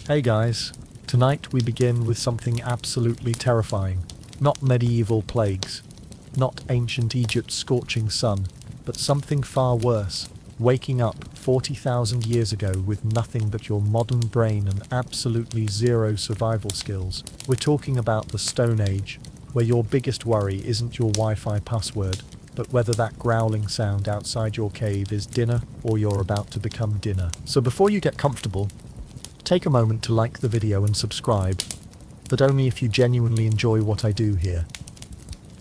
Hey guys, tonight we begin with something absolutely terrifying. Not medieval plagues, not ancient Egypt's scorching sun, but something far worse. Waking up 40,000 years ago with nothing but your modern brain and absolutely zero survival skills. We're talking about the Stone Age, where your biggest worry isn't your Wi-Fi password, but whether that growling sound outside your cave is dinner or you're about to become dinner. So before you get comfortable, take a moment to like the video and subscribe, but only if you genuinely enjoy what I do here.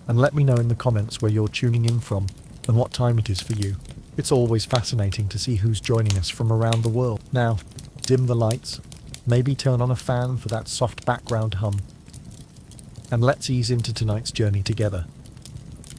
And let me know in the comments where you're tuning in from and what time it is for you. It's always fascinating to see who's joining us from around the world. Now, dim the lights, maybe turn on a fan for that soft background hum, and let's ease into tonight's journey together.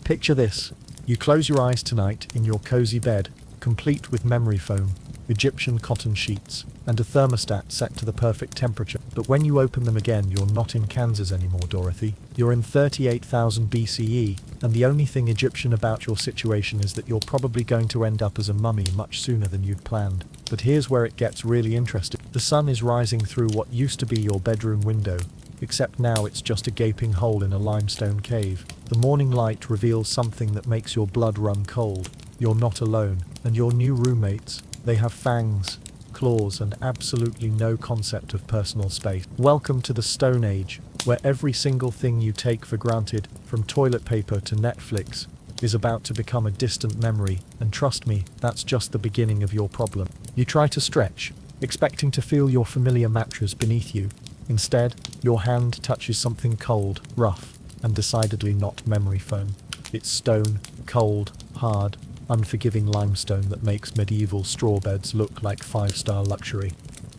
Picture this. You close your eyes tonight in your cozy bed, complete with memory foam, Egyptian cotton sheets, and a thermostat set to the perfect temperature. But when you open them again, you're not in Kansas anymore, Dorothy. You're in 38,000 BCE, and the only thing Egyptian about your situation is that you're probably going to end up as a mummy much sooner than you'd planned. But here's where it gets really interesting. The sun is rising through what used to be your bedroom window, except now it's just a gaping hole in a limestone cave. The morning light reveals something that makes your blood run cold. You're not alone, and your new roommates, they have fangs, claws, and absolutely no concept of personal space. Welcome to the Stone Age, where every single thing you take for granted, from toilet paper to Netflix, is about to become a distant memory, and trust me, that's just the beginning of your problem. You try to stretch, expecting to feel your familiar mattress beneath you. Instead, your hand touches something cold, rough, and decidedly not memory foam. It's stone, cold, hard, unforgiving limestone that makes medieval straw beds look like five-star luxury.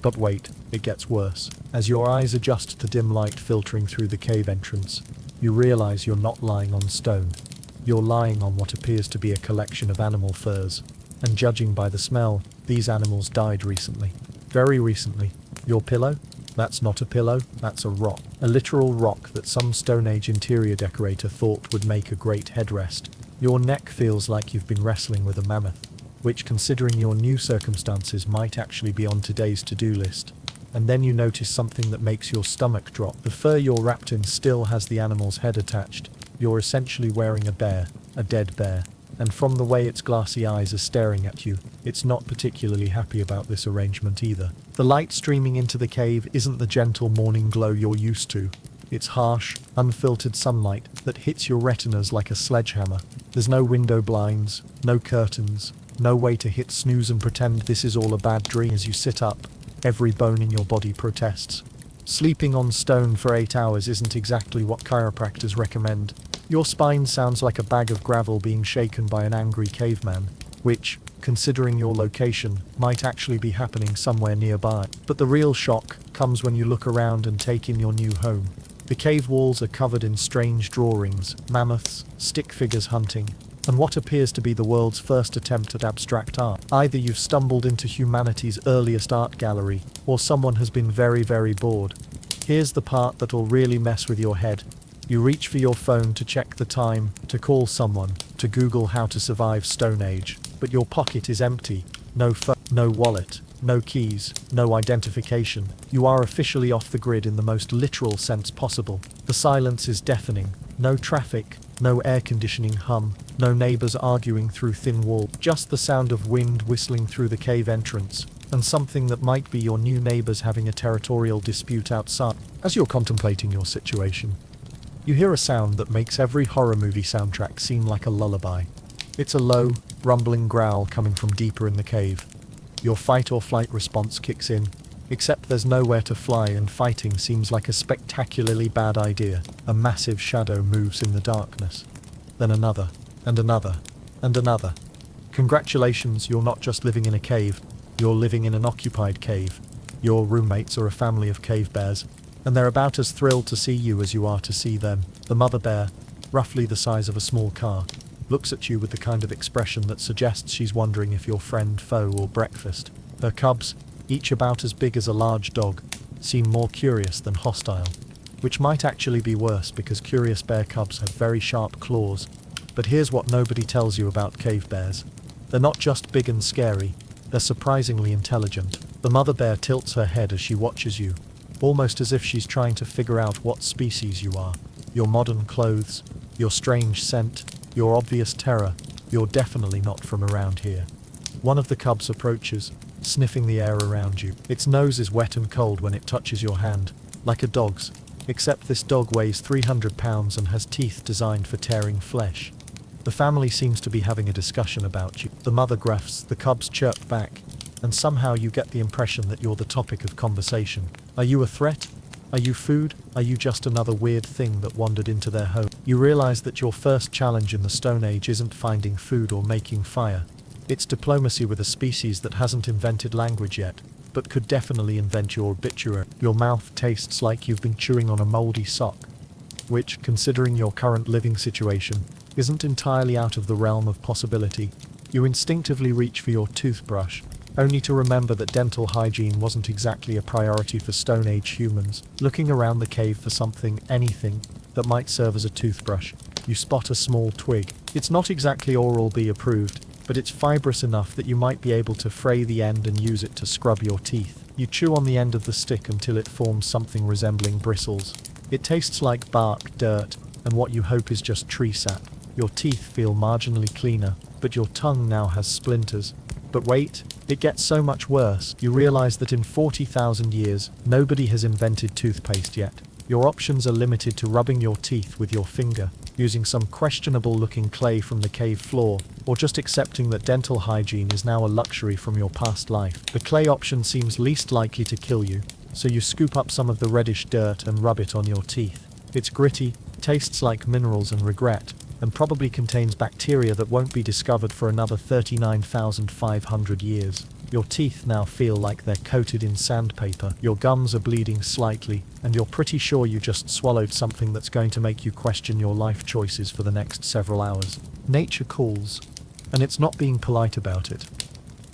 But wait, it gets worse. As your eyes adjust to the dim light filtering through the cave entrance, you realize you're not lying on stone. You're lying on what appears to be a collection of animal furs. And judging by the smell, these animals died recently. Very recently. Your pillow? That's not a pillow, that's a rock. A literal rock that some Stone Age interior decorator thought would make a great headrest. Your neck feels like you've been wrestling with a mammoth, which, considering your new circumstances, might actually be on today's to-do list. And then you notice something that makes your stomach drop. The fur you're wrapped in still has the animal's head attached. You're essentially wearing a bear, a dead bear. And from the way its glassy eyes are staring at you, it's not particularly happy about this arrangement either. The light streaming into the cave isn't the gentle morning glow you're used to. It's harsh, unfiltered sunlight that hits your retinas like a sledgehammer. There's no window blinds, no curtains, no way to hit snooze and pretend this is all a bad dream. As you sit up, every bone in your body protests. Sleeping on stone for 8 hours isn't exactly what chiropractors recommend. Your spine sounds like a bag of gravel being shaken by an angry caveman, which, considering your location, might actually be happening somewhere nearby. But the real shock comes when you look around and take in your new home. The cave walls are covered in strange drawings, mammoths, stick figures hunting, and what appears to be the world's first attempt at abstract art. Either you've stumbled into humanity's earliest art gallery, or someone has been very, very bored. Here's the part that'll really mess with your head. You reach for your phone to check the time, to call someone, to Google how to survive Stone Age, but your pocket is empty. No phone, no wallet, no keys, no identification. You are officially off the grid in the most literal sense possible. The silence is deafening. No traffic, no air conditioning hum, no neighbors arguing through thin walls. Just the sound of wind whistling through the cave entrance, and something that might be your new neighbors having a territorial dispute outside. As you're contemplating your situation, you hear a sound that makes every horror movie soundtrack seem like a lullaby. It's a low, rumbling growl coming from deeper in the cave. Your fight or flight response kicks in, except there's nowhere to fly and fighting seems like a spectacularly bad idea. A massive shadow moves in the darkness. Then another, and another, and another. Congratulations, you're not just living in a cave, you're living in an occupied cave. Your roommates are a family of cave bears, and they're about as thrilled to see you as you are to see them. The mother bear, roughly the size of a small car, looks at you with the kind of expression that suggests she's wondering if you're friend, foe, or breakfast. Her cubs, each about as big as a large dog, seem more curious than hostile, which might actually be worse because curious bear cubs have very sharp claws. But here's what nobody tells you about cave bears. They're not just big and scary, they're surprisingly intelligent. The mother bear tilts her head as she watches you, almost as if she's trying to figure out what species you are. Your modern clothes, your strange scent, your obvious terror, you're definitely not from around here. One of the cubs approaches, sniffing the air around you. Its nose is wet and cold when it touches your hand, like a dog's, except this dog weighs 300 pounds and has teeth designed for tearing flesh. The family seems to be having a discussion about you. The mother gruffs, the cubs chirp back, and somehow you get the impression that you're the topic of conversation. Are you a threat? Are you food? Are you just another weird thing that wandered into their home? You realize that your first challenge in the Stone Age isn't finding food or making fire. It's diplomacy with a species that hasn't invented language yet, but could definitely invent your obituary. Your mouth tastes like you've been chewing on a moldy sock, which, considering your current living situation, isn't entirely out of the realm of possibility. You instinctively reach for your toothbrush, only to remember that dental hygiene wasn't exactly a priority for Stone Age humans. Looking around the cave for something, anything, that might serve as a toothbrush, you spot a small twig. It's not exactly Oral-B approved, but it's fibrous enough that you might be able to fray the end and use it to scrub your teeth. You chew on the end of the stick until it forms something resembling bristles. It tastes like bark, dirt, and what you hope is just tree sap. Your teeth feel marginally cleaner, but your tongue now has splinters. But wait, it gets so much worse. You realize that in 40,000 years, nobody has invented toothpaste yet. Your options are limited to rubbing your teeth with your finger, using some questionable-looking clay from the cave floor, or just accepting that dental hygiene is now a luxury from your past life. The clay option seems least likely to kill you, so you scoop up some of the reddish dirt and rub it on your teeth. It's gritty, tastes like minerals and regret, and probably contains bacteria that won't be discovered for another 39,500 years. Your teeth now feel like they're coated in sandpaper, your gums are bleeding slightly, and you're pretty sure you just swallowed something that's going to make you question your life choices for the next several hours. Nature calls, and it's not being polite about it.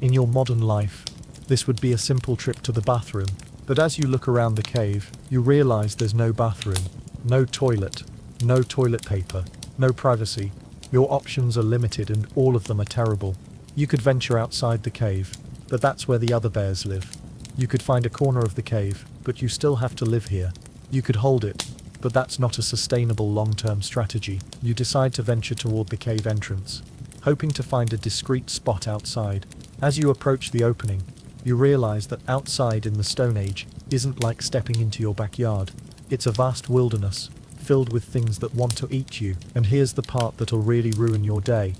In your modern life, this would be a simple trip to the bathroom, but as you look around the cave, you realize there's no bathroom, no toilet, no toilet paper, no privacy. Your options are limited and all of them are terrible. You could venture outside the cave, but that's where the other bears live. You could find a corner of the cave, but you still have to live here. You could hold it, but that's not a sustainable long-term strategy. You decide to venture toward the cave entrance, hoping to find a discreet spot outside. As you approach the opening, you realize that outside in the Stone Age isn't like stepping into your backyard. It's a vast wilderness, filled with things that want to eat you. And here's the part that'll really ruin your day.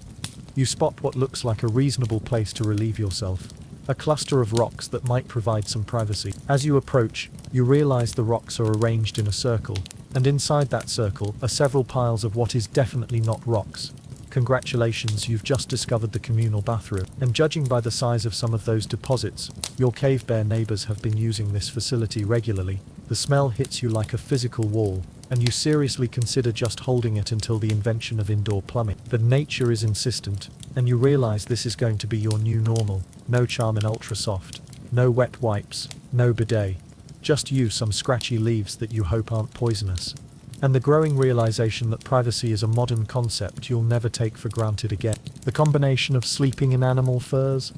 You spot what looks like a reasonable place to relieve yourself. A cluster of rocks that might provide some privacy. As you approach, you realize the rocks are arranged in a circle, and inside that circle are several piles of what is definitely not rocks. Congratulations, you've just discovered the communal bathroom. And judging by the size of some of those deposits, your cave bear neighbors have been using this facility regularly. The smell hits you like a physical wall, and you seriously consider just holding it until the invention of indoor plumbing. But nature is insistent, and you realize this is going to be your new normal. No Charmin Ultra Soft, no wet wipes, no bidet. Just you, some scratchy leaves that you hope aren't poisonous. And the growing realization that privacy is a modern concept you'll never take for granted again. The combination of sleeping in animal furs,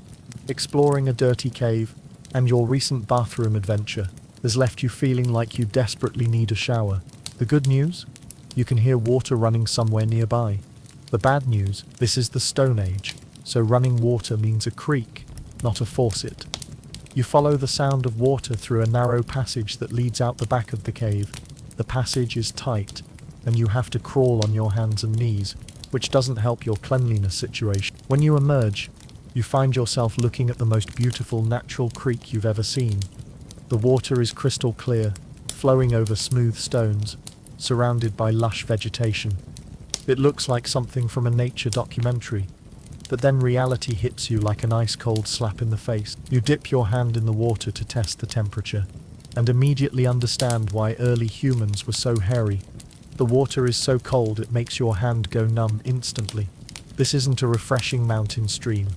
exploring a dirty cave, and your recent bathroom adventure has left you feeling like you desperately need a shower. The good news? You can hear water running somewhere nearby. The bad news? This is the Stone Age, so running water means a creek, not a faucet. You follow the sound of water through a narrow passage that leads out the back of the cave. The passage is tight, and you have to crawl on your hands and knees, which doesn't help your cleanliness situation. When you emerge, you find yourself looking at the most beautiful natural creek you've ever seen. The water is crystal clear, flowing over smooth stones, surrounded by lush vegetation. It looks like something from a nature documentary, but then reality hits you like an ice-cold slap in the face. You dip your hand in the water to test the temperature, and immediately understand why early humans were so hairy. The water is so cold it makes your hand go numb instantly. This isn't a refreshing mountain stream.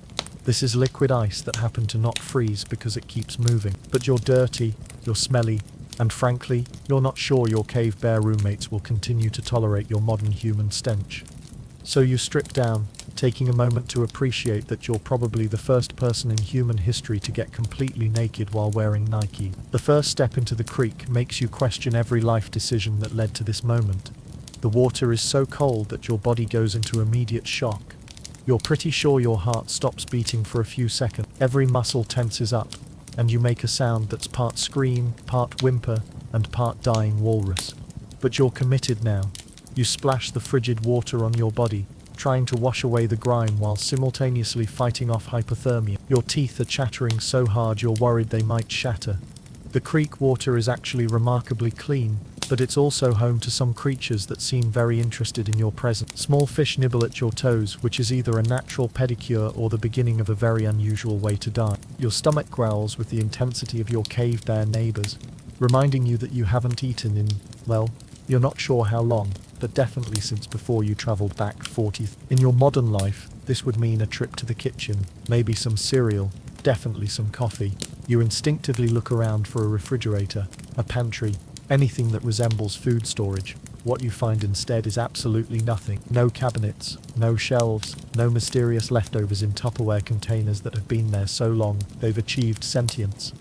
This is liquid ice that happened to not freeze because it keeps moving. But you're dirty, you're smelly, and frankly, you're not sure your cave bear roommates will continue to tolerate your modern human stench. So you strip down, taking a moment to appreciate that you're probably the first person in human history to get completely naked while wearing Nike. The first step into the creek makes you question every life decision that led to this moment. The water is so cold that your body goes into immediate shock. You're pretty sure your heart stops beating for a few seconds. Every muscle tenses up, and you make a sound that's part scream, part whimper, and part dying walrus. But you're committed now. You splash the frigid water on your body, trying to wash away the grime while simultaneously fighting off hypothermia. Your teeth are chattering so hard you're worried they might shatter. The creek water is actually remarkably clean, but it's also home to some creatures that seem very interested in your presence. Small fish nibble at your toes, which is either a natural pedicure or the beginning of a very unusual way to die. Your stomach growls with the intensity of your cave bear neighbors, reminding you that you haven't eaten in, well, you're not sure how long, but definitely since before you traveled back 40. In your modern life, this would mean a trip to the kitchen, maybe some cereal, definitely some coffee. You instinctively look around for a refrigerator, a pantry, anything that resembles food storage. What you find instead is absolutely nothing. No cabinets, no shelves, no mysterious leftovers in Tupperware containers that have been there so long they've achieved sentience.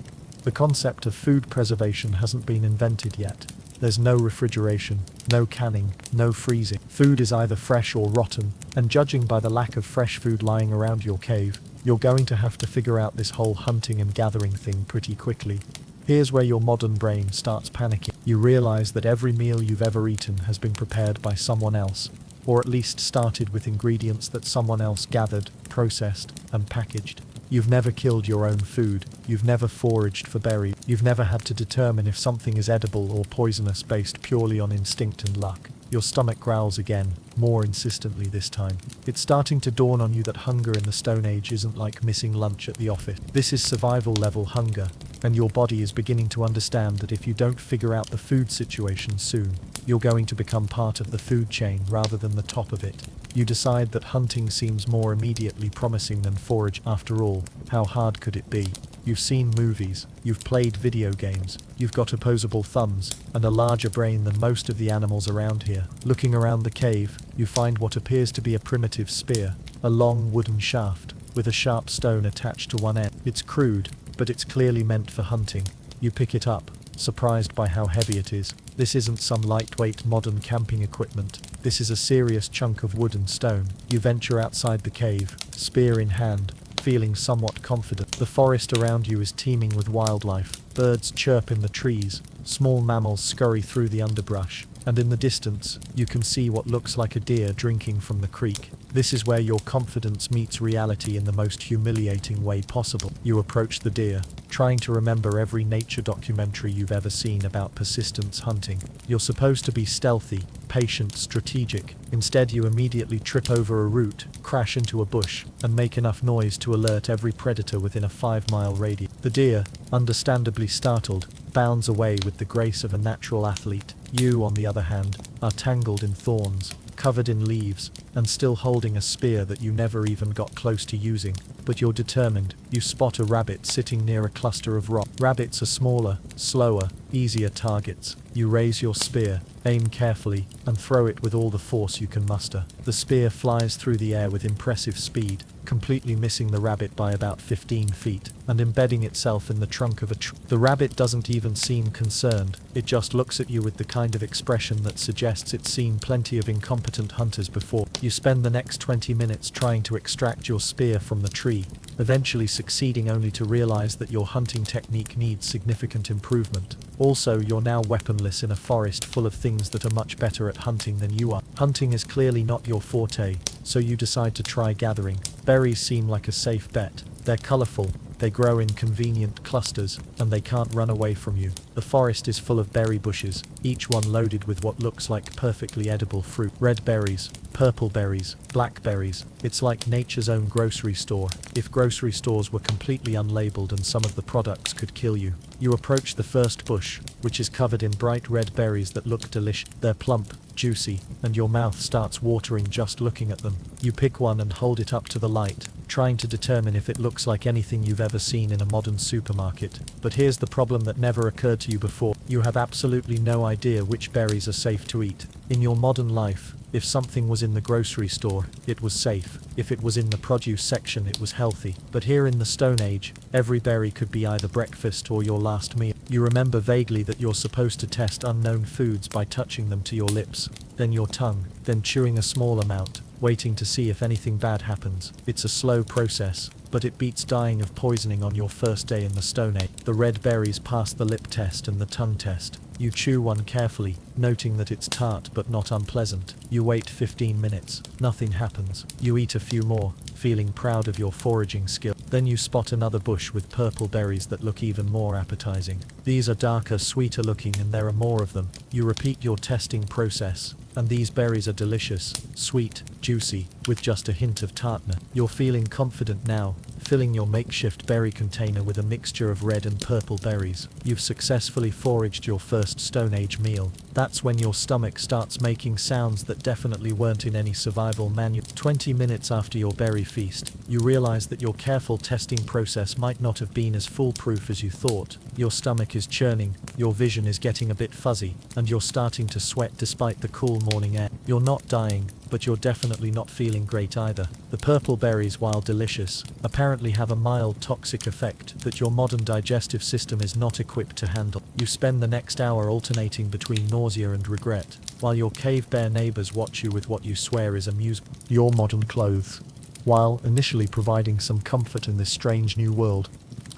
The concept of food preservation hasn't been invented yet. There's no refrigeration, no canning, no freezing. Food is either fresh or rotten, and judging by the lack of fresh food lying around your cave, you're going to have to figure out this whole hunting and gathering thing pretty quickly. Here's where your modern brain starts panicking. You realize that every meal you've ever eaten has been prepared by someone else, or at least started with ingredients that someone else gathered, processed, and packaged. You've never killed your own food, you've never foraged for berries, you've never had to determine if something is edible or poisonous based purely on instinct and luck. Your stomach growls again, more insistently this time. It's starting to dawn on you that hunger in the Stone Age isn't like missing lunch at the office. This is survival level hunger, and your body is beginning to understand that if you don't figure out the food situation soon, you're going to become part of the food chain rather than the top of it. You decide that hunting seems more immediately promising than forage. After all, how hard could it be? You've seen movies, you've played video games, you've got opposable thumbs, and a larger brain than most of the animals around here. Looking around the cave, you find what appears to be a primitive spear, a long wooden shaft, with a sharp stone attached to one end. It's crude, but it's clearly meant for hunting. You pick it up, surprised by how heavy it is. This isn't some lightweight modern camping equipment. This is a serious chunk of wood and stone. You venture outside the cave, spear in hand, feeling somewhat confident. The forest around you is teeming with wildlife. Birds chirp in the trees, small mammals scurry through the underbrush, and in the distance, you can see what looks like a deer drinking from the creek. This is where your confidence meets reality in the most humiliating way possible. You approach the deer, trying to remember every nature documentary you've ever seen about persistence hunting. You're supposed to be stealthy, patient, strategic. Instead, you immediately trip over a root, crash into a bush, and make enough noise to alert every predator within a 5-mile radius. The deer, understandably startled, bounds away with the grace of a natural athlete. You, on the other hand, are tangled in thorns, covered in leaves, and still holding a spear that you never even got close to using. But you're determined. You spot a rabbit sitting near a cluster of rocks. Rabbits are smaller, slower, easier targets. You raise your spear, aim carefully, and throw it with all the force you can muster. The spear flies through the air with impressive speed, completely missing the rabbit by about 15 feet, and embedding itself in the trunk of a tree. The rabbit doesn't even seem concerned. It just looks at you with the kind of expression that suggests it's seen plenty of incompetent hunters before. You spend the next 20 minutes trying to extract your spear from the tree, eventually succeeding only to realize that your hunting technique needs significant improvement. Also, you're now weaponless in a forest full of things that are much better at hunting than you are. Hunting is clearly not your forte, so you decide to try gathering. Berries seem like a safe bet. They're colorful, they grow in convenient clusters, and they can't run away from you. The forest is full of berry bushes, each one loaded with what looks like perfectly edible fruit. Red berries, purple berries, blackberries. It's like nature's own grocery store, if grocery stores were completely unlabeled and some of the products could kill you. You approach the first bush, which is covered in bright red berries that look delicious. They're plump, juicy, and your mouth starts watering just looking at them. You pick one and hold it up to the light, trying to determine if it looks like anything you've ever seen in a modern supermarket. But here's the problem that never occurred to you before. You have absolutely no idea which berries are safe to eat. In your modern life, If something was in the grocery store, it was safe. If it was in the produce section, it was healthy. But here in the Stone Age, every berry could be either breakfast or your last meal. You remember vaguely that you're supposed to test unknown foods by touching them to your lips, then your tongue, then chewing a small amount, waiting to see if anything bad happens. It's a slow process, but it beats dying of poisoning on your first day in the Stone Age. The red berries pass the lip test and the tongue test. You chew one carefully, noting that it's tart but not unpleasant. You wait 15 minutes. Nothing happens. You eat a few more, feeling proud of your foraging skill. Then you spot another bush with purple berries that look even more appetizing. These are darker, sweeter looking, and there are more of them. You repeat your testing process, and these berries are delicious, sweet, juicy, with just a hint of tartness. You're feeling confident now, filling your makeshift berry container with a mixture of red and purple berries. You've successfully foraged your first Stone Age meal. That's when your stomach starts making sounds that definitely weren't in any survival manual. 20 minutes after your berry feast, you realize that your careful testing process might not have been as foolproof as you thought. Your stomach is churning, your vision is getting a bit fuzzy, and you're starting to sweat despite the cool morning air. You're not dying, but you're definitely not feeling great either. The purple berries, while delicious, apparently have a mild toxic effect that your modern digestive system is not equipped to handle. You spend the next hour alternating between nausea and regret, while your cave bear neighbors watch you with what you swear is amusement. Your modern clothes, while initially providing some comfort in this strange new world,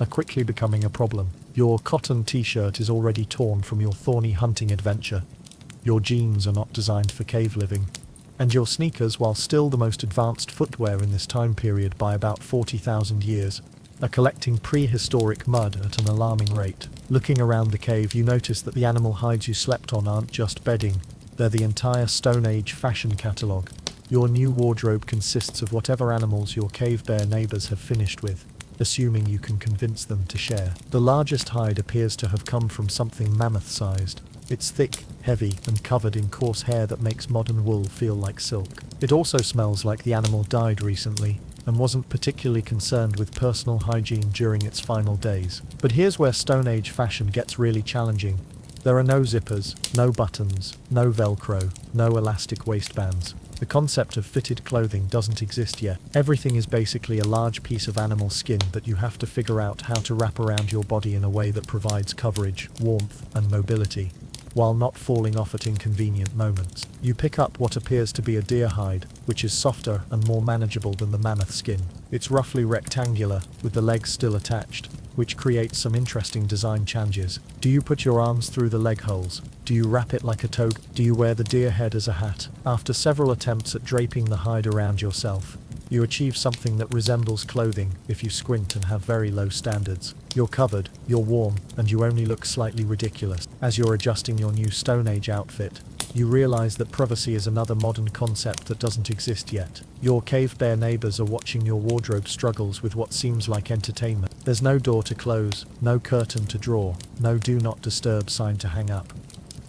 are quickly becoming a problem. Your cotton t-shirt is already torn from your thorny hunting adventure. Your jeans are not designed for cave living. And your sneakers, while still the most advanced footwear in this time period by about 40,000 years, are collecting prehistoric mud at an alarming rate. Looking around the cave, you notice that the animal hides you slept on aren't just bedding, they're the entire Stone Age fashion catalogue. Your new wardrobe consists of whatever animals your cave bear neighbors have finished with, assuming you can convince them to share. The largest hide appears to have come from something mammoth-sized. It's thick, heavy, and covered in coarse hair that makes modern wool feel like silk. It also smells like the animal died recently, and wasn't particularly concerned with personal hygiene during its final days. But here's where Stone Age fashion gets really challenging. There are no zippers, no buttons, no Velcro, no elastic waistbands. The concept of fitted clothing doesn't exist yet. Everything is basically a large piece of animal skin that you have to figure out how to wrap around your body in a way that provides coverage, warmth, and mobility, while not falling off at inconvenient moments. You pick up what appears to be a deer hide, which is softer and more manageable than the mammoth skin. It's roughly rectangular, with the legs still attached, which creates some interesting design changes. Do you put your arms through the leg holes? Do you wrap it like a toga? Do you wear the deer head as a hat? After several attempts at draping the hide around yourself, you achieve something that resembles clothing if you squint and have very low standards. You're covered, you're warm, and you only look slightly ridiculous. As you're adjusting your new Stone Age outfit, you realize that privacy is another modern concept that doesn't exist yet. Your cave bear neighbors are watching your wardrobe struggles with what seems like entertainment. There's no door to close, no curtain to draw, no do not disturb sign to hang up.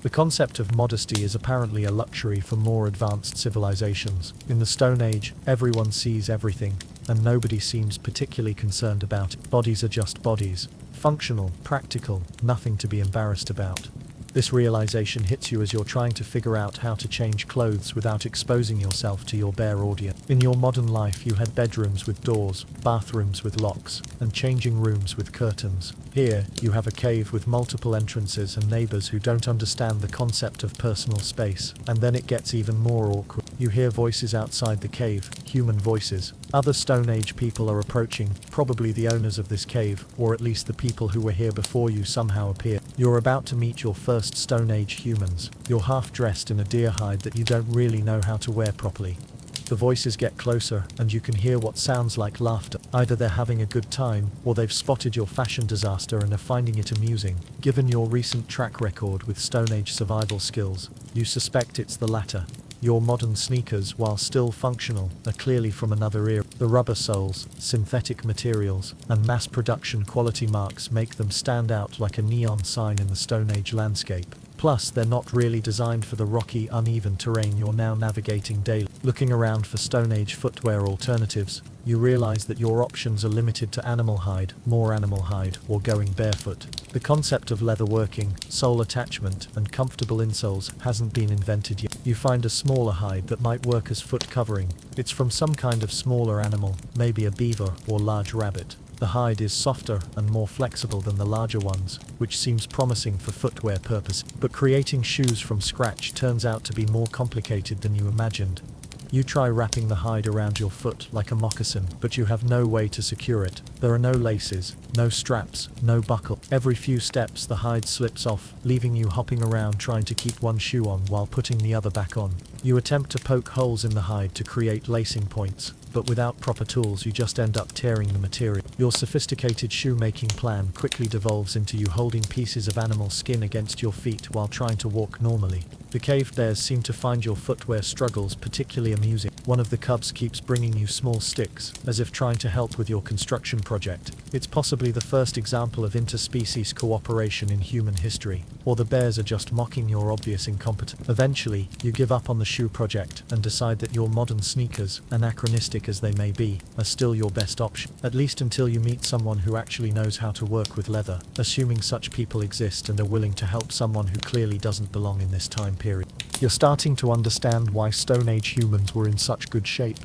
The concept of modesty is apparently a luxury for more advanced civilizations. In the Stone Age, everyone sees everything, and nobody seems particularly concerned about it. Bodies are just bodies. Functional, practical, nothing to be embarrassed about. This realization hits you as you're trying to figure out how to change clothes without exposing yourself to your bare audience. In your modern life, you had bedrooms with doors, bathrooms with locks, and changing rooms with curtains. Here, you have a cave with multiple entrances and neighbors who don't understand the concept of personal space. And then it gets even more awkward. You hear voices outside the cave, human voices. Other Stone Age people are approaching, probably the owners of this cave, or at least the people who were here before you somehow appear. You're about to meet your first Stone Age humans. You're half dressed in a deer hide that you don't really know how to wear properly. The voices get closer, and you can hear what sounds like laughter. Either they're having a good time, or they've spotted your fashion disaster and are finding it amusing. Given your recent track record with Stone Age survival skills, you suspect it's the latter. Your modern sneakers, while still functional, are clearly from another era. The rubber soles, synthetic materials, and mass production quality marks make them stand out like a neon sign in the Stone Age landscape. Plus, they're not really designed for the rocky, uneven terrain you're now navigating daily. Looking around for Stone Age footwear alternatives, you realize that your options are limited to animal hide, or going barefoot. The concept of leather working, sole attachment, and comfortable insoles hasn't been invented yet. You find a smaller hide that might work as foot covering. It's from some kind of smaller animal, maybe a beaver or large rabbit. The hide is softer and more flexible than the larger ones, which seems promising for footwear purposes. But creating shoes from scratch turns out to be more complicated than you imagined. You try wrapping the hide around your foot like a moccasin, but you have no way to secure it. There are no laces, no straps, no buckle. Every few steps the hide slips off, leaving you hopping around trying to keep one shoe on while putting the other back on. You attempt to poke holes in the hide to create lacing points, but without proper tools you just end up tearing the material. Your sophisticated shoemaking plan quickly devolves into you holding pieces of animal skin against your feet while trying to walk normally. The cave bears seem to find your footwear struggles particularly amusing. One of the cubs keeps bringing you small sticks, as if trying to help with your construction project. It's possibly the first example of interspecies cooperation in human history, or the bears are just mocking your obvious incompetence. Eventually, you give up on the shoe project and decide that your modern sneakers, anachronistic as they may be, are still your best option, at least until you meet someone who actually knows how to work with leather, assuming such people exist and are willing to help someone who clearly doesn't belong in this time period. You're starting to understand why Stone Age humans were in such good shape.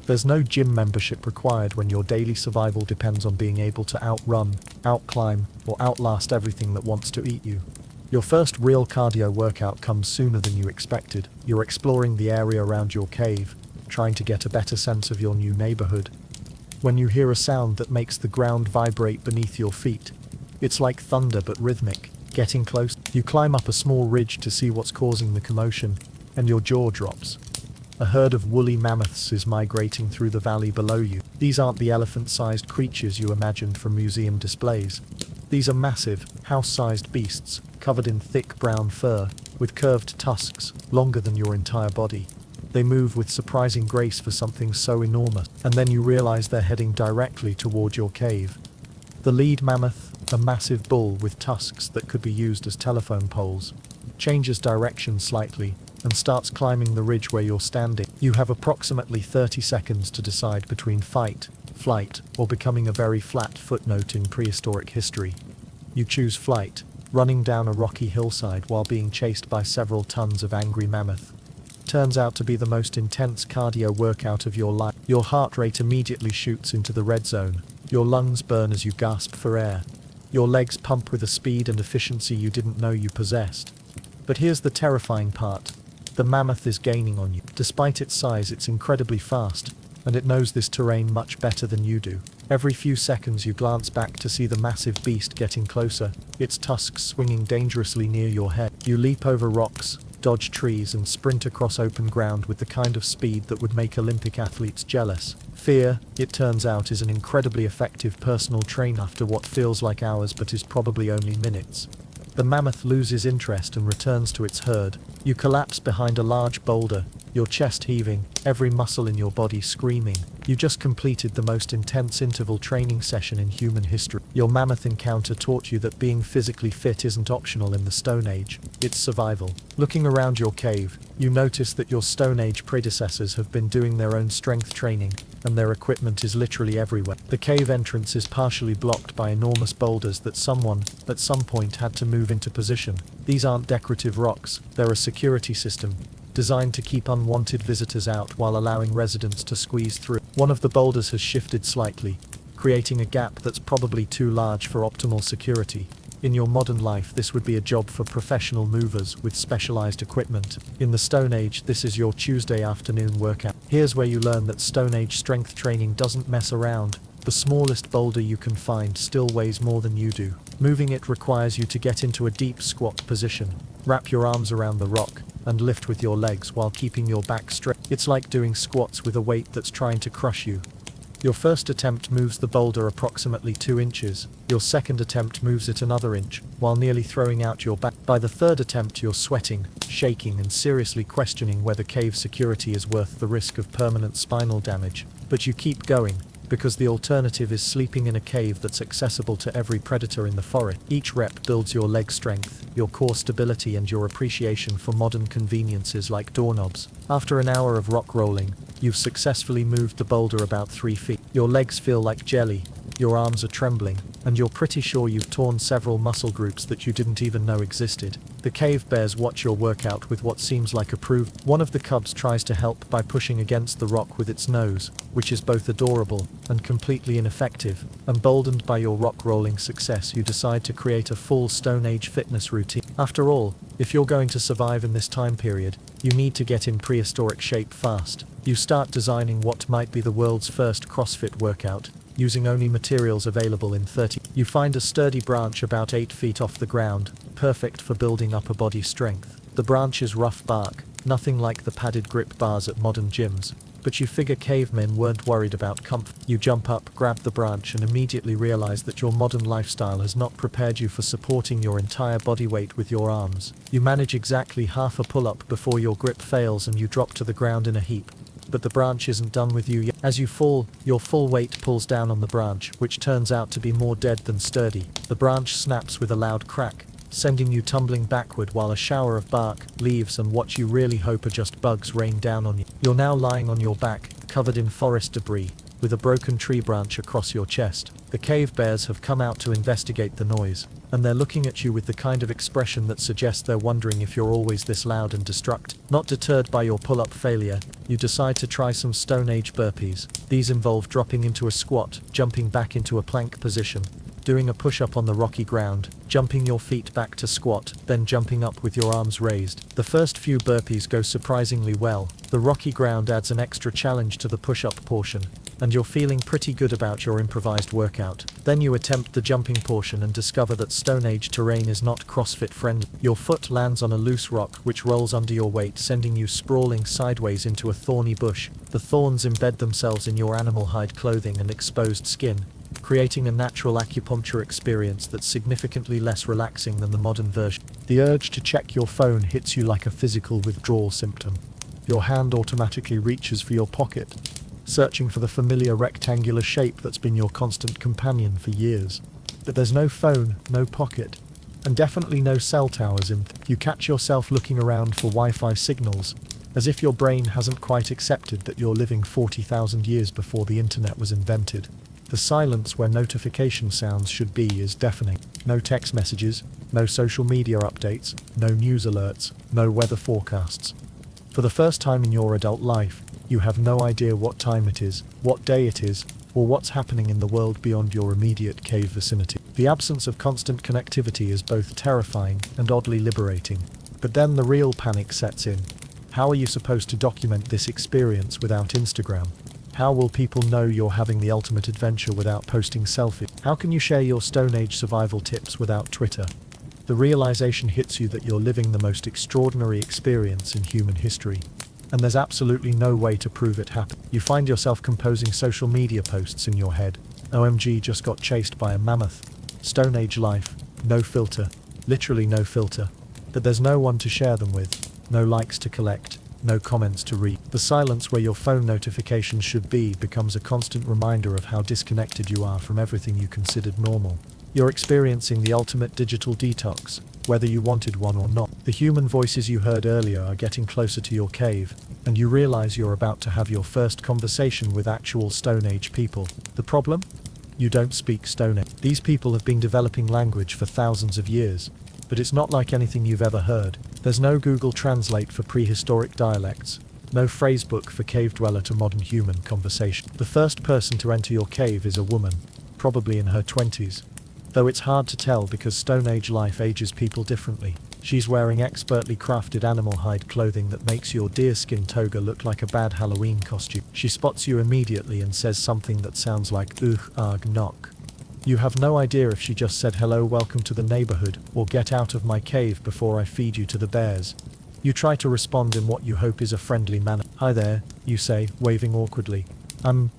There's no gym membership required when your daily survival depends on being able to outrun, outclimb, or outlast everything that wants to eat you. Your first real cardio workout comes sooner than you expected. You're exploring the area around your cave, trying to get a better sense of your new neighborhood. When you hear a sound that makes the ground vibrate beneath your feet, it's like thunder but rhythmic. Getting close, you climb up a small ridge to see what's causing the commotion, and your jaw drops. A herd of woolly mammoths is migrating through the valley below you. These aren't the elephant-sized creatures you imagined from museum displays. These are massive, house-sized beasts, covered in thick brown fur, with curved tusks, longer than your entire body. They move with surprising grace for something so enormous, and then you realize they're heading directly toward your cave. The lead mammoth, a massive bull with tusks that could be used as telephone poles, changes direction slightly and starts climbing the ridge where you're standing. You have approximately 30 seconds to decide between fight, flight, or becoming a very flat footnote in prehistoric history. You choose flight, running down a rocky hillside while being chased by several tons of angry mammoth. Turns out to be the most intense cardio workout of your life. Your heart rate immediately shoots into the red zone. Your lungs burn as you gasp for air. Your legs pump with a speed and efficiency you didn't know you possessed. But here's the terrifying part. The mammoth is gaining on you. Despite its size, it's incredibly fast, and it knows this terrain much better than you do. Every few seconds you glance back to see the massive beast getting closer, its tusks swinging dangerously near your head. You leap over rocks, dodge trees, and sprint across open ground with the kind of speed that would make Olympic athletes jealous. Fear, it turns out, is an incredibly effective personal trainer after what feels like hours but is probably only minutes. The mammoth loses interest and returns to its herd. You collapse behind a large boulder, your chest heaving, every muscle in your body screaming. You just completed the most intense interval training session in human history. Your mammoth encounter taught you that being physically fit isn't optional in the Stone Age, it's survival. Looking around your cave, you notice that your Stone Age predecessors have been doing their own strength training, and their equipment is literally everywhere. The cave entrance is partially blocked by enormous boulders that someone, at some point, had to move into position. These aren't decorative rocks, they're a security system, designed to keep unwanted visitors out while allowing residents to squeeze through. One of the boulders has shifted slightly, creating a gap that's probably too large for optimal security. In your modern life, this would be a job for professional movers with specialized equipment. In the Stone Age, this is your Tuesday afternoon workout. Here's where you learn that Stone Age strength training doesn't mess around. The smallest boulder you can find still weighs more than you do. Moving it requires you to get into a deep squat position, wrap your arms around the rock, and lift with your legs while keeping your back straight. It's like doing squats with a weight that's trying to crush you. Your first attempt moves the boulder approximately 2 inches. Your second attempt moves it another inch, while nearly throwing out your back. By the third attempt, you're sweating, shaking, and seriously questioning whether cave security is worth the risk of permanent spinal damage. But you keep going, because the alternative is sleeping in a cave that's accessible to every predator in the forest. Each rep builds your leg strength, your core stability, and your appreciation for modern conveniences like doorknobs. After an hour of rock rolling, you've successfully moved the boulder about 3 feet. Your legs feel like jelly, your arms are trembling, and you're pretty sure you've torn several muscle groups that you didn't even know existed. The cave bears watch your workout with what seems like approval. One of the cubs tries to help by pushing against the rock with its nose, which is both adorable and completely ineffective. Emboldened by your rock-rolling success, you decide to create a full Stone Age fitness routine. After all, if you're going to survive in this time period, you need to get in prehistoric shape fast. You start designing what might be the world's first CrossFit workout, using only materials available in 30. You find a sturdy branch about 8 feet off the ground, perfect for building upper body strength. The branch is rough bark, nothing like the padded grip bars at modern gyms, but you figure cavemen weren't worried about comfort. You jump up, grab the branch, and immediately realize that your modern lifestyle has not prepared you for supporting your entire body weight with your arms. You manage exactly half a pull-up before your grip fails and you drop to the ground in a heap. But the branch isn't done with you yet. As you fall, your full weight pulls down on the branch, which turns out to be more dead than sturdy. The branch snaps with a loud crack, sending you tumbling backward while a shower of bark, leaves, and what you really hope are just bugs rain down on you. You're now lying on your back, covered in forest debris, with a broken tree branch across your chest. The cave bears have come out to investigate the noise, and they're looking at you with the kind of expression that suggests they're wondering if you're always this loud and destructive. Not deterred by your pull-up failure, you decide to try some Stone Age burpees. These involve dropping into a squat, jumping back into a plank position, doing a push-up on the rocky ground, jumping your feet back to squat, then jumping up with your arms raised. The first few burpees go surprisingly well. The rocky ground adds an extra challenge to the push-up portion, and you're feeling pretty good about your improvised workout. Then you attempt the jumping portion and discover that Stone Age terrain is not CrossFit friendly. Your foot lands on a loose rock which rolls under your weight, sending you sprawling sideways into a thorny bush. The thorns embed themselves in your animal hide clothing and exposed skin, creating a natural acupuncture experience that's significantly less relaxing than the modern version. The urge to check your phone hits you like a physical withdrawal symptom. Your hand automatically reaches for your pocket, searching for the familiar rectangular shape that's been your constant companion for years. But there's no phone, no pocket, and definitely no cell towers in. You catch yourself looking around for Wi-Fi signals, as if your brain hasn't quite accepted that you're living 40,000 years before the internet was invented. The silence where notification sounds should be is deafening. No text messages, no social media updates, no news alerts, no weather forecasts. For the first time in your adult life, you have no idea what time it is, what day it is, or what's happening in the world beyond your immediate cave vicinity. The absence of constant connectivity is both terrifying and oddly liberating. But then the real panic sets in. How are you supposed to document this experience without Instagram? How will people know you're having the ultimate adventure without posting selfies? How can you share your Stone Age survival tips without Twitter? The realization hits you that you're living the most extraordinary experience in human history, and there's absolutely no way to prove it happened. You find yourself composing social media posts in your head. OMG, just got chased by a mammoth. Stone Age life. No filter. Literally no filter. But there's no one to share them with. No likes to collect. No comments to read. The silence where your phone notifications should be becomes a constant reminder of how disconnected you are from everything you considered normal. You're experiencing the ultimate digital detox, whether you wanted one or not. The human voices you heard earlier are getting closer to your cave, and you realize you're about to have your first conversation with actual Stone Age people. The problem? You don't speak Stone Age. These people have been developing language for thousands of years, but it's not like anything you've ever heard. There's no Google Translate for prehistoric dialects, no phrasebook for cave dweller to modern human conversation. The first person to enter your cave is a woman, probably in her 20s. Though it's hard to tell because Stone Age life ages people differently. She's wearing expertly crafted animal hide clothing that makes your deerskin toga look like a bad Halloween costume. She spots you immediately and says something that sounds like ugh, arg, knock. You have no idea if she just said hello, welcome to the neighborhood, or get out of my cave before I feed you to the bears. You try to respond in what you hope is a friendly manner. Hi there, you say, waving awkwardly. I'm,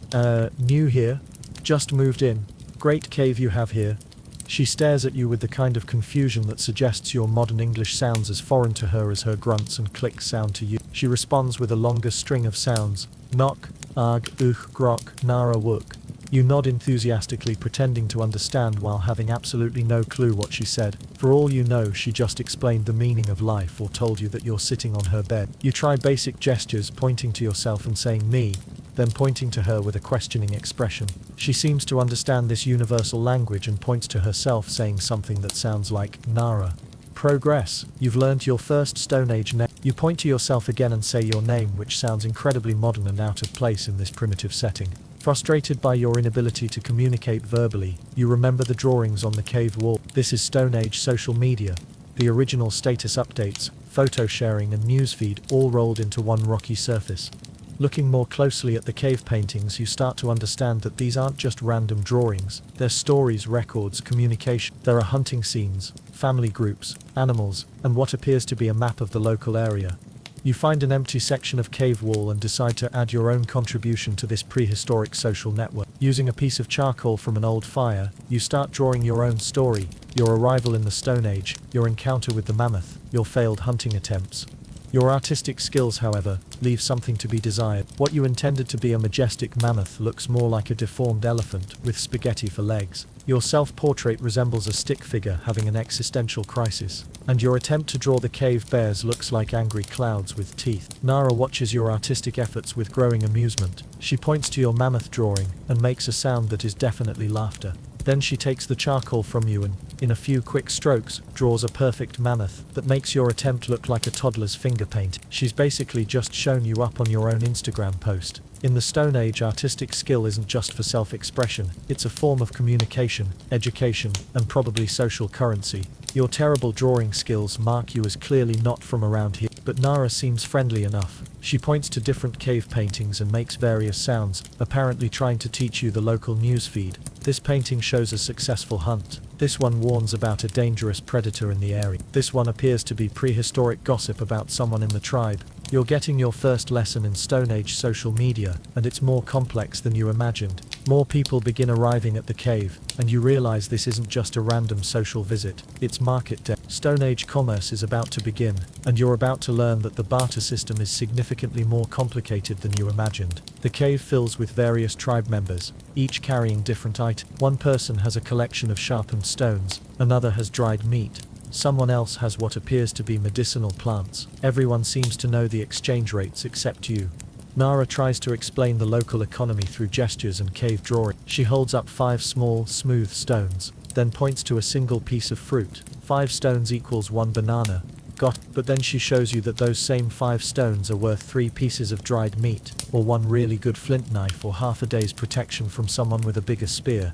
new here. Just moved in. Great cave you have here. She stares at you with the kind of confusion that suggests your modern English sounds as foreign to her as her grunts and clicks sound to you. She responds with a longer string of sounds. Knock, arg, ugh, grok, nara, wook. You nod enthusiastically, pretending to understand while having absolutely no clue what she said. For all you know, she just explained the meaning of life or told you that you're sitting on her bed. You try basic gestures, pointing to yourself and saying me, then pointing to her with a questioning expression. She seems to understand this universal language and points to herself, saying something that sounds like Nara. Progress. You've learned your first Stone Age name. You point to yourself again and say your name, which sounds incredibly modern and out of place in this primitive setting. Frustrated by your inability to communicate verbally, you remember the drawings on the cave wall. This is Stone Age social media. The original status updates, photo sharing and newsfeed all rolled into one rocky surface. Looking more closely at the cave paintings, you start to understand that these aren't just random drawings. They're stories, records, communication. There are hunting scenes, family groups, animals, and what appears to be a map of the local area. You find an empty section of cave wall and decide to add your own contribution to this prehistoric social network. Using a piece of charcoal from an old fire, you start drawing your own story, your arrival in the Stone Age, your encounter with the mammoth, your failed hunting attempts. Your artistic skills, however, leave something to be desired. What you intended to be a majestic mammoth looks more like a deformed elephant with spaghetti for legs. Your self-portrait resembles a stick figure having an existential crisis. And your attempt to draw the cave bears looks like angry clouds with teeth. Nara watches your artistic efforts with growing amusement. She points to your mammoth drawing and makes a sound that is definitely laughter. Then she takes the charcoal from you and, in a few quick strokes, draws a perfect mammoth that makes your attempt look like a toddler's finger paint. She's basically just shown you up on your own Instagram post. In the Stone Age, artistic skill isn't just for self-expression, it's a form of communication, education, and probably social currency. Your terrible drawing skills mark you as clearly not from around here, but Nara seems friendly enough. She points to different cave paintings and makes various sounds, apparently trying to teach you the local news feed. This painting shows a successful hunt. This one warns about a dangerous predator in the area. This one appears to be prehistoric gossip about someone in the tribe. You're getting your first lesson in Stone Age social media, and it's more complex than you imagined. More people begin arriving at the cave, and you realize this isn't just a random social visit, it's market day. Stone Age commerce is about to begin, and you're about to learn that the barter system is significantly more complicated than you imagined. The cave fills with various tribe members, each carrying different items. One person has a collection of sharpened stones, another has dried meat, someone else has what appears to be medicinal plants. Everyone seems to know the exchange rates except you. Nara tries to explain the local economy through gestures and cave drawing. She holds up 5 small, smooth stones, then points to a single piece of fruit. 5 stones equals 1 banana. But then she shows you that those same 5 stones are worth 3 pieces of dried meat, or 1 really good flint knife, or half a day's protection from someone with a bigger spear.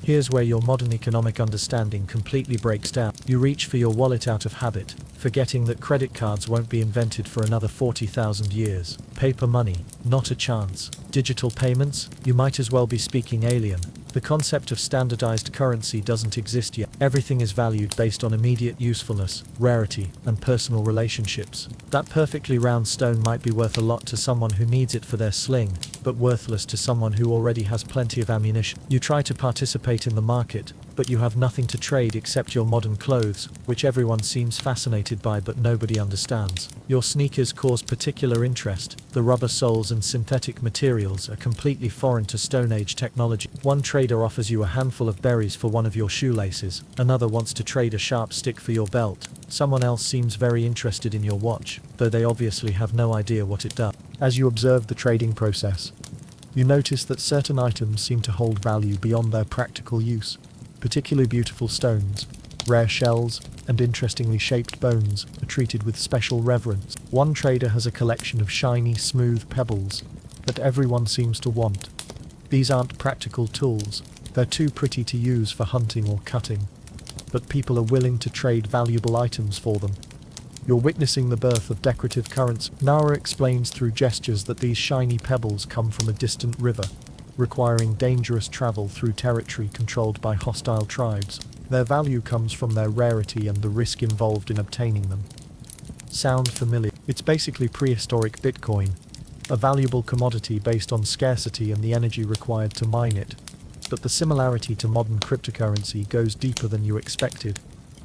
Here's where your modern economic understanding completely breaks down. You reach for your wallet out of habit, forgetting that credit cards won't be invented for another 40,000 years. Paper money, not a chance. Digital payments, you might as well be speaking alien. The concept of standardized currency doesn't exist yet. Everything is valued based on immediate usefulness, rarity, and personal relationships. That perfectly round stone might be worth a lot to someone who needs it for their sling, but worthless to someone who already has plenty of ammunition. You try to participate in the market, but you have nothing to trade except your modern clothes, which everyone seems fascinated by but nobody understands. Your sneakers cause particular interest. The rubber soles and synthetic materials are completely foreign to Stone Age technology. One trader offers you a handful of berries for one of your shoelaces, another wants to trade a sharp stick for your belt. Someone else seems very interested in your watch, though they obviously have no idea what it does. As you observe the trading process, you notice that certain items seem to hold value beyond their practical use. Particularly beautiful stones, rare shells, and interestingly shaped bones are treated with special reverence. One trader has a collection of shiny, smooth pebbles that everyone seems to want. These aren't practical tools, they're too pretty to use for hunting or cutting, but people are willing to trade valuable items for them. You're witnessing the birth of decorative currency. Nara explains through gestures that these shiny pebbles come from a distant river, requiring dangerous travel through territory controlled by hostile tribes. Their value comes from their rarity and the risk involved in obtaining them. Sound familiar? It's basically prehistoric Bitcoin, a valuable commodity based on scarcity and the energy required to mine it. But the similarity to modern cryptocurrency goes deeper than you expected.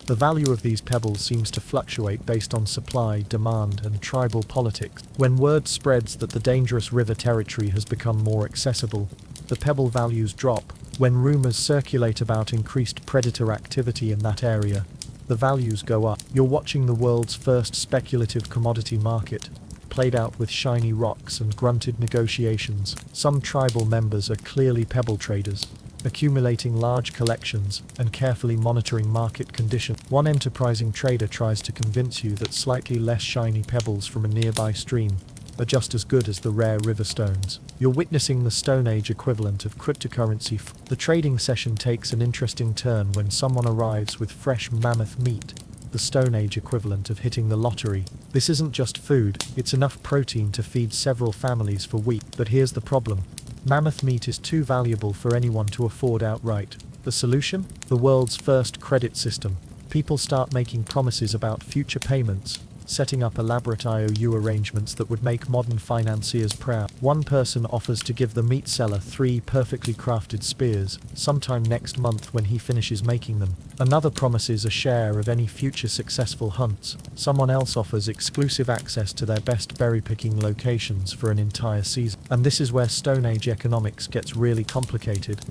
The value of these pebbles seems to fluctuate based on supply, demand, and tribal politics. When word spreads that the dangerous river territory has become more accessible, the pebble values drop. When rumors circulate about increased predator activity in that area, the values go up. You're watching the world's first speculative commodity market, played out with shiny rocks and grunted negotiations. Some tribal members are clearly pebble traders, accumulating large collections and carefully monitoring market conditions. One enterprising trader tries to convince you that slightly less shiny pebbles from a nearby stream are just as good as the rare river stones. You're witnessing the Stone Age equivalent of cryptocurrency. The trading session takes an interesting turn when someone arrives with fresh mammoth meat, the Stone Age equivalent of hitting the lottery. This isn't just food, it's enough protein to feed several families for weeks. But here's the problem. Mammoth meat is too valuable for anyone to afford outright. The solution? The world's first credit system. People start making promises about future payments, setting up elaborate IOU arrangements that would make modern financiers proud. One person offers to give the meat seller 3 perfectly crafted spears sometime next month when he finishes making them. Another promises a share of any future successful hunts. Someone else offers exclusive access to their best berry-picking locations for an entire season. And this is where Stone Age economics gets really complicated.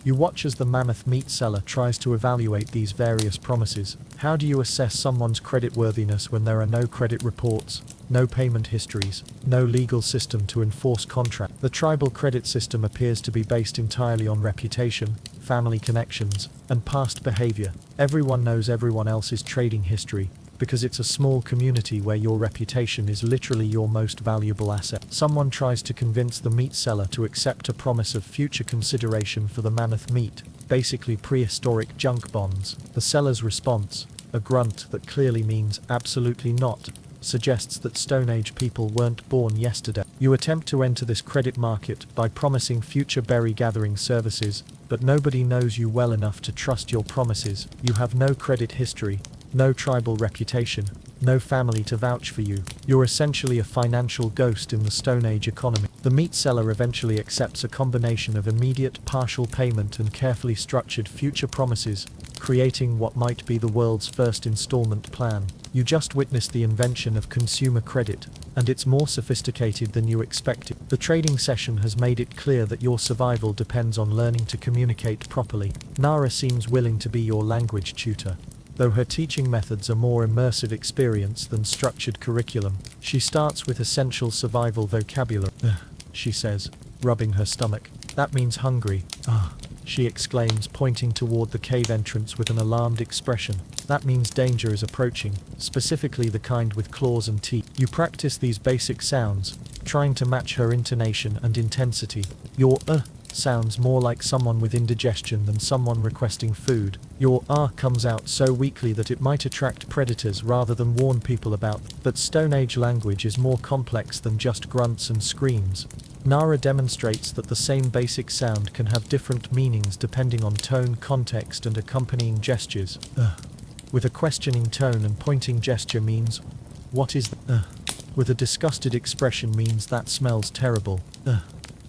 You watch as the mammoth meat seller tries to evaluate these various promises. How do you assess someone's creditworthiness when there are no credit reports, no payment histories, no legal system to enforce contracts? The tribal credit system appears to be based entirely on reputation, family connections, and past behavior. Everyone knows everyone else's trading history, because it's a small community where your reputation is literally your most valuable asset. Someone tries to convince the meat seller to accept a promise of future consideration for the mammoth meat, basically prehistoric junk bonds. The seller's response, a grunt that clearly means absolutely not, suggests that Stone Age people weren't born yesterday. You attempt to enter this credit market by promising future berry gathering services, but nobody knows you well enough to trust your promises. You have no credit history, no tribal reputation, no family to vouch for you. You're essentially a financial ghost in the Stone Age economy. The meat seller eventually accepts a combination of immediate partial payment and carefully structured future promises, creating what might be the world's first installment plan. You just witnessed the invention of consumer credit, and it's more sophisticated than you expected. The trading session has made it clear that your survival depends on learning to communicate properly. Nara seems willing to be your language tutor, though her teaching methods are more immersive experience than structured curriculum. She starts with essential survival vocabulary. She says, rubbing her stomach. That means hungry. She exclaims, pointing toward the cave entrance with an alarmed expression. That means danger is approaching, specifically the kind with claws and teeth. You practice these basic sounds, trying to match her intonation and intensity. Your sounds more like someone with indigestion than someone requesting food. Your comes out so weakly that it might attract predators rather than warn people about them. But Stone Age language is more complex than just grunts and screams. Nara demonstrates that the same basic sound can have different meanings depending on tone, context, and accompanying gestures. With a questioning tone and pointing gesture means, what is that? With a disgusted expression means that smells terrible.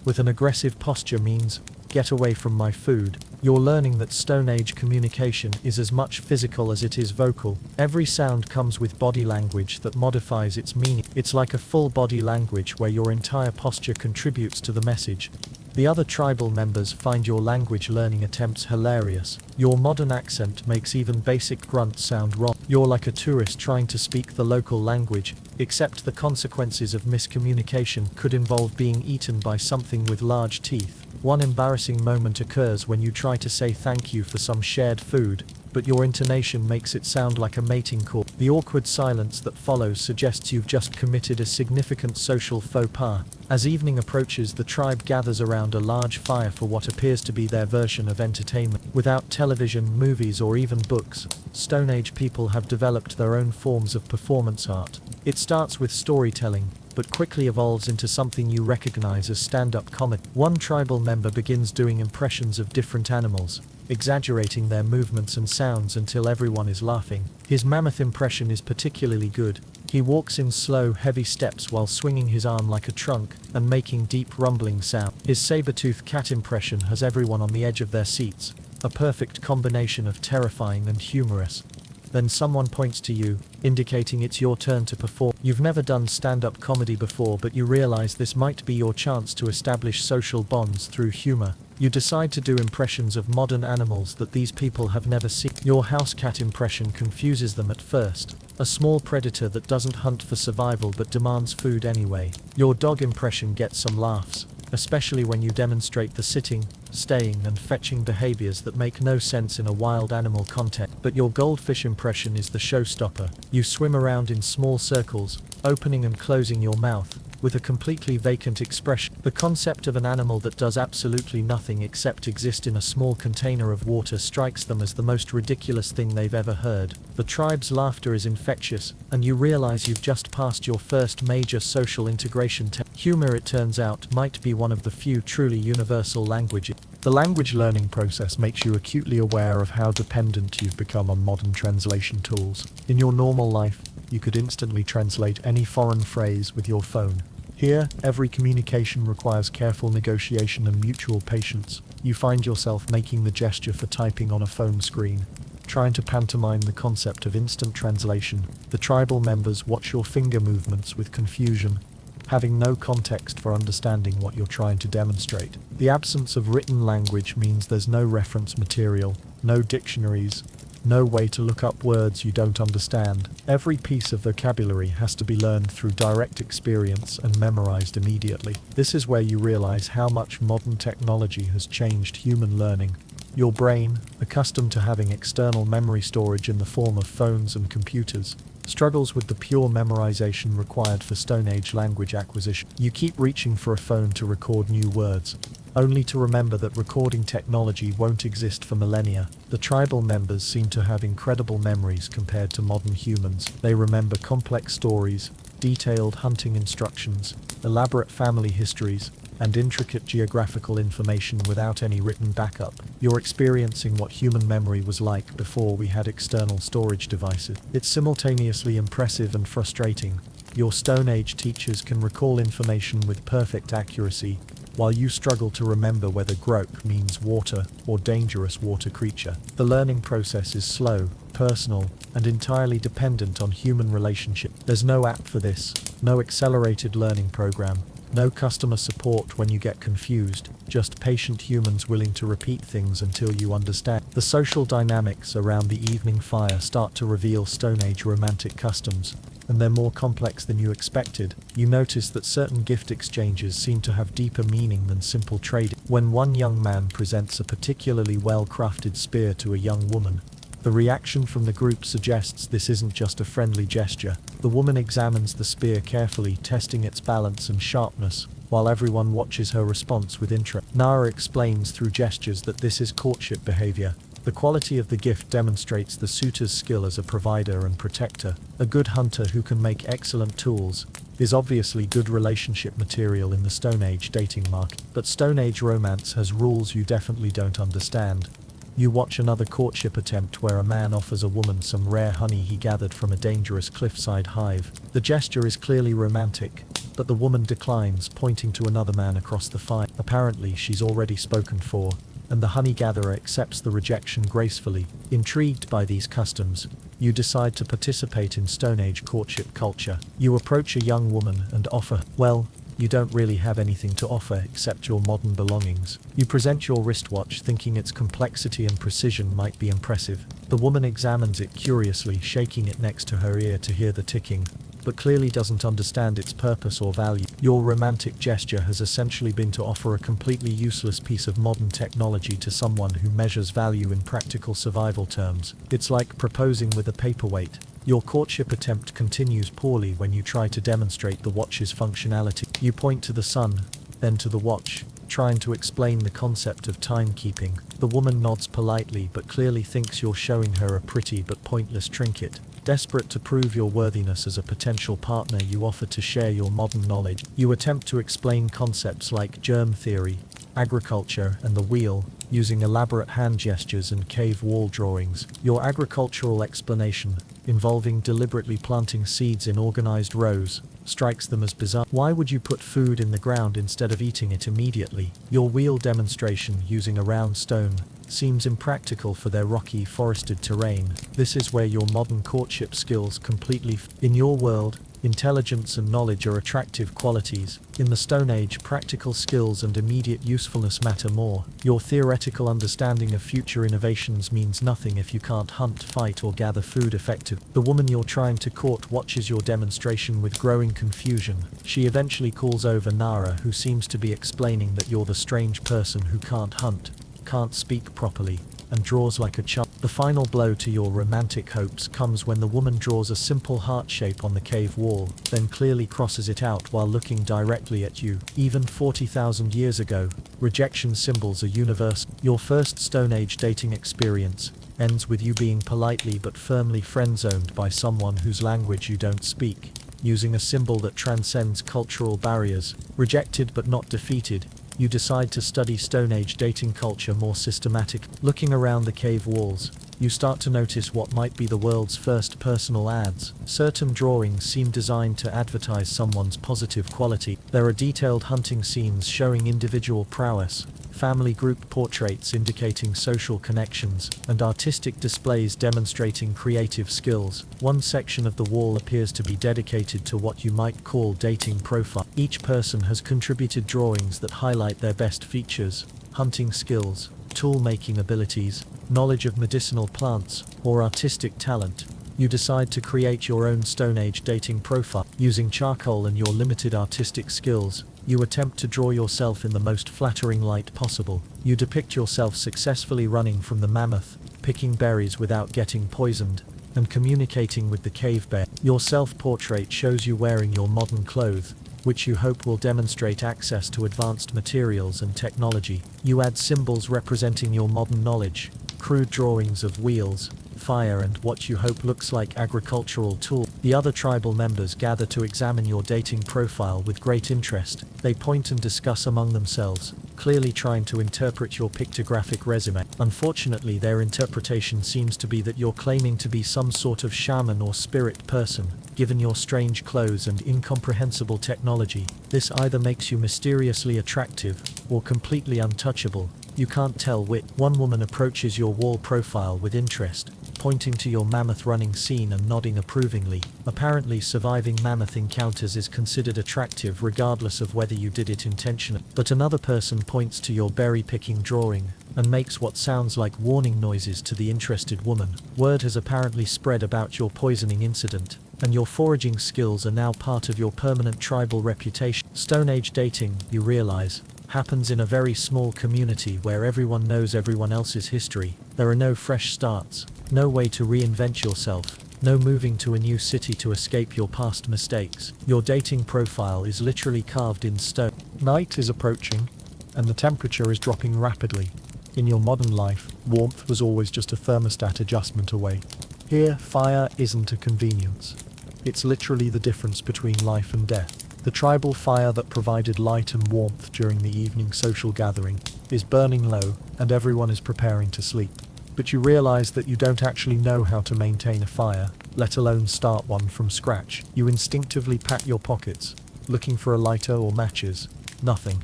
With an aggressive posture means, get away from my food. You're learning that Stone Age communication is as much physical as it is vocal. Every sound comes with body language that modifies its meaning. It's like a full body language where your entire posture contributes to the message. The other tribal members find your language learning attempts hilarious. Your modern accent makes even basic grunts sound wrong. You're like a tourist trying to speak the local language, except the consequences of miscommunication could involve being eaten by something with large teeth. One embarrassing moment occurs when you try to say thank you for some shared food, but your intonation makes it sound like a mating call. The awkward silence that follows suggests you've just committed a significant social faux pas. As evening approaches, the tribe gathers around a large fire for what appears to be their version of entertainment. Without television, movies, or even books, Stone Age people have developed their own forms of performance art. It starts with storytelling, but quickly evolves into something you recognize as stand-up comedy. One tribal member begins doing impressions of different animals, exaggerating their movements and sounds until everyone is laughing. His mammoth impression is particularly good. He walks in slow, heavy steps while swinging his arm like a trunk and making deep rumbling sound. His saber-toothed cat impression has everyone on the edge of their seats, a perfect combination of terrifying and humorous. Then someone points to you, indicating it's your turn to perform. You've never done stand-up comedy before, but you realize this might be your chance to establish social bonds through humor. You decide to do impressions of modern animals that these people have never seen. Your house cat impression confuses them at first, a small predator that doesn't hunt for survival but demands food anyway. Your dog impression gets some laughs, especially when you demonstrate the sitting, staying and fetching behaviors that make no sense in a wild animal context. But your goldfish impression is the showstopper. You swim around in small circles, opening and closing your mouth, with a completely vacant expression. The concept of an animal that does absolutely nothing except exist in a small container of water strikes them as the most ridiculous thing they've ever heard. The tribe's laughter is infectious, and you realize you've just passed your first major social integration test. Humor, it turns out, might be one of the few truly universal languages. The language learning process makes you acutely aware of how dependent you've become on modern translation tools. In your normal life, you could instantly translate any foreign phrase with your phone. Here, every communication requires careful negotiation and mutual patience. You find yourself making the gesture for typing on a phone screen, trying to pantomime the concept of instant translation. The tribal members watch your finger movements with confusion, having no context for understanding what you're trying to demonstrate. The absence of written language means there's no reference material, no dictionaries, no way to look up words you don't understand. Every piece of vocabulary has to be learned through direct experience and memorized immediately. This is where you realize how much modern technology has changed human learning. Your brain, accustomed to having external memory storage in the form of phones and computers, struggles with the pure memorization required for Stone Age language acquisition. You keep reaching for a phone to record new words, only to remember that recording technology won't exist for millennia. The tribal members seem to have incredible memories compared to modern humans. They remember complex stories, detailed hunting instructions, elaborate family histories, and intricate geographical information without any written backup. You're experiencing what human memory was like before we had external storage devices. It's simultaneously impressive and frustrating. Your Stone Age teachers can recall information with perfect accuracy, while you struggle to remember whether grok means water or dangerous water creature. The learning process is slow, personal, and entirely dependent on human relationship. There's no app for this, no accelerated learning program, no customer support when you get confused, just patient humans willing to repeat things until you understand. The social dynamics around the evening fire start to reveal Stone Age romantic customs, and they're more complex than you expected. You notice that certain gift exchanges seem to have deeper meaning than simple trading. When one young man presents a particularly well-crafted spear to a young woman, the reaction from the group suggests this isn't just a friendly gesture. The woman examines the spear carefully, testing its balance and sharpness, while everyone watches her response with interest. Nara explains through gestures that this is courtship behavior. The quality of the gift demonstrates the suitor's skill as a provider and protector. A good hunter who can make excellent tools is obviously good relationship material in the Stone Age dating market. But Stone Age romance has rules you definitely don't understand. You watch another courtship attempt where a man offers a woman some rare honey he gathered from a dangerous cliffside hive. The gesture is clearly romantic, but the woman declines, pointing to another man across the fire. Apparently she's already spoken for, and the honey gatherer accepts the rejection gracefully. Intrigued by these customs, you decide to participate in Stone Age courtship culture. You approach a young woman and offer, well, you don't really have anything to offer except your modern belongings. You present your wristwatch, thinking its complexity and precision might be impressive. The woman examines it curiously, shaking it next to her ear to hear the ticking, but clearly doesn't understand its purpose or value. Your romantic gesture has essentially been to offer a completely useless piece of modern technology to someone who measures value in practical survival terms. It's like proposing with a paperweight. Your courtship attempt continues poorly when you try to demonstrate the watch's functionality. You point to the sun, then to the watch, trying to explain the concept of timekeeping. The woman nods politely but clearly thinks you're showing her a pretty but pointless trinket. Desperate to prove your worthiness as a potential partner, you offer to share your modern knowledge. You attempt to explain concepts like germ theory, agriculture, and the wheel, using elaborate hand gestures and cave wall drawings. Your agricultural explanation, involving deliberately planting seeds in organized rows, strikes them as bizarre. Why would you put food in the ground instead of eating it immediately? Your wheel demonstration, using a round stone, seems impractical for their rocky, forested terrain. This is where your modern courtship skills completely In your world, Intelligence and knowledge are attractive qualities. In the Stone Age, practical skills and immediate usefulness matter more. Your theoretical understanding of future innovations means nothing if you can't hunt, fight, or gather food effectively. The woman you're trying to court watches your demonstration with growing confusion. She eventually calls over Nara, who seems to be explaining that you're the strange person who can't hunt, can't speak properly, and draws like a child. The final blow to your romantic hopes comes when the woman draws a simple heart shape on the cave wall, then clearly crosses it out while looking directly at you. Even 40,000 years ago, rejection symbols are universal. Your first Stone Age dating experience ends with you being politely but firmly friend-zoned by someone whose language you don't speak, using a symbol that transcends cultural barriers. Rejected but not defeated, you decide to study Stone Age dating culture more systematically. Looking around the cave walls, you start to notice what might be the world's first personal ads. Certain drawings seem designed to advertise someone's positive quality. There are detailed hunting scenes showing individual prowess, family group portraits indicating social connections, and artistic displays demonstrating creative skills. One section of the wall appears to be dedicated to what you might call dating profile. Each person has contributed drawings that highlight their best features, hunting skills, tool-making abilities, knowledge of medicinal plants, or artistic talent. You decide to create your own Stone Age dating profile. Using charcoal and your limited artistic skills, you attempt to draw yourself in the most flattering light possible. You depict yourself successfully running from the mammoth, picking berries without getting poisoned, and communicating with the cave bear. Your self-portrait shows you wearing your modern clothes, which you hope will demonstrate access to advanced materials and technology. You add symbols representing your modern knowledge, crude drawings of wheels, fire, and what you hope looks like agricultural tools. The other tribal members gather to examine your dating profile with great interest. They point and discuss among themselves, clearly trying to interpret your pictographic resume. Unfortunately, their interpretation seems to be that you're claiming to be some sort of shaman or spirit person, given your strange clothes and incomprehensible technology. This either makes you mysteriously attractive, or completely untouchable. You can't tell which. One woman approaches your wall profile with interest, pointing to your mammoth running scene and nodding approvingly. Apparently, surviving mammoth encounters is considered attractive regardless of whether you did it intentionally. But another person points to your berry-picking drawing and makes what sounds like warning noises to the interested woman. Word has apparently spread about your poisoning incident, and your foraging skills are now part of your permanent tribal reputation. Stone Age dating, you realize, happens in a very small community where everyone knows everyone else's history. There are no fresh starts, no way to reinvent yourself, no moving to a new city to escape your past mistakes. Your dating profile is literally carved in stone. Night is approaching, and the temperature is dropping rapidly. In your modern life, warmth was always just a thermostat adjustment away. Here, fire isn't a convenience. It's literally the difference between life and death. The tribal fire that provided light and warmth during the evening social gathering is burning low, and everyone is preparing to sleep. But you realize that you don't actually know how to maintain a fire, let alone start one from scratch. You instinctively pat your pockets, looking for a lighter or matches. Nothing.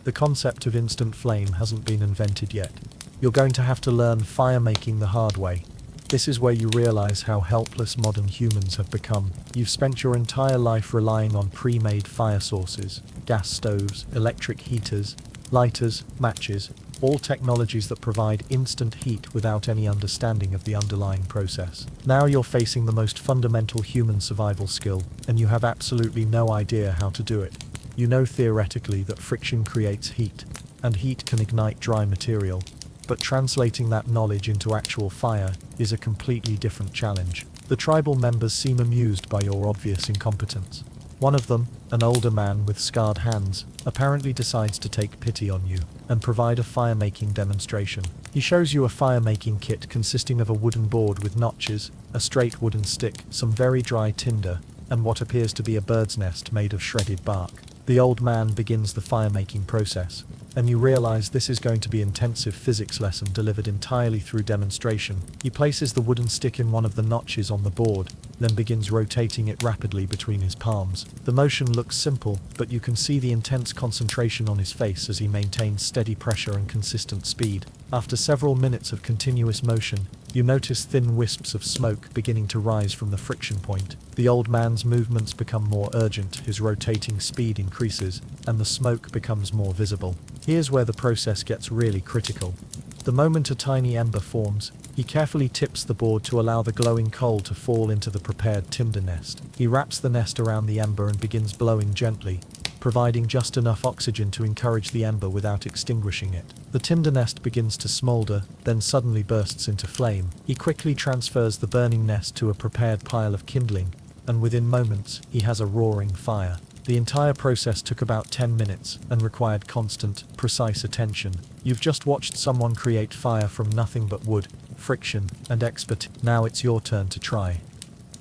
The concept of instant flame hasn't been invented yet. You're going to have to learn fire making the hard way. This is where you realize how helpless modern humans have become. You've spent your entire life relying on pre-made fire sources, gas stoves, electric heaters, lighters, matches, all technologies that provide instant heat without any understanding of the underlying process. Now you're facing the most fundamental human survival skill, and you have absolutely no idea how to do it. You know theoretically that friction creates heat, and heat can ignite dry material. But translating that knowledge into actual fire is a completely different challenge. The tribal members seem amused by your obvious incompetence. One of them, an older man with scarred hands, apparently decides to take pity on you and provide a fire-making demonstration. He shows you a fire-making kit consisting of a wooden board with notches, a straight wooden stick, some very dry tinder, and what appears to be a bird's nest made of shredded bark. The old man begins the fire-making process, and you realize this is going to be an intensive physics lesson delivered entirely through demonstration. He places the wooden stick in one of the notches on the board, then begins rotating it rapidly between his palms. The motion looks simple, but you can see the intense concentration on his face as he maintains steady pressure and consistent speed. After several minutes of continuous motion, You notice thin wisps of smoke beginning to rise from the friction point. The old man's movements become more urgent, his rotating speed increases, and the smoke becomes more visible. Here's where the process gets really critical. The moment a tiny ember forms, he carefully tips the board to allow the glowing coal to fall into the prepared tinder nest. He wraps the nest around the ember and begins blowing gently, providing just enough oxygen to encourage the ember without extinguishing it. The tinder nest begins to smolder, then suddenly bursts into flame. He quickly transfers the burning nest to a prepared pile of kindling, and within moments, he has a roaring fire. The entire process took about 10 minutes and required constant, precise attention. You've just watched someone create fire from nothing but wood, friction, and expertise. Now it's your turn to try.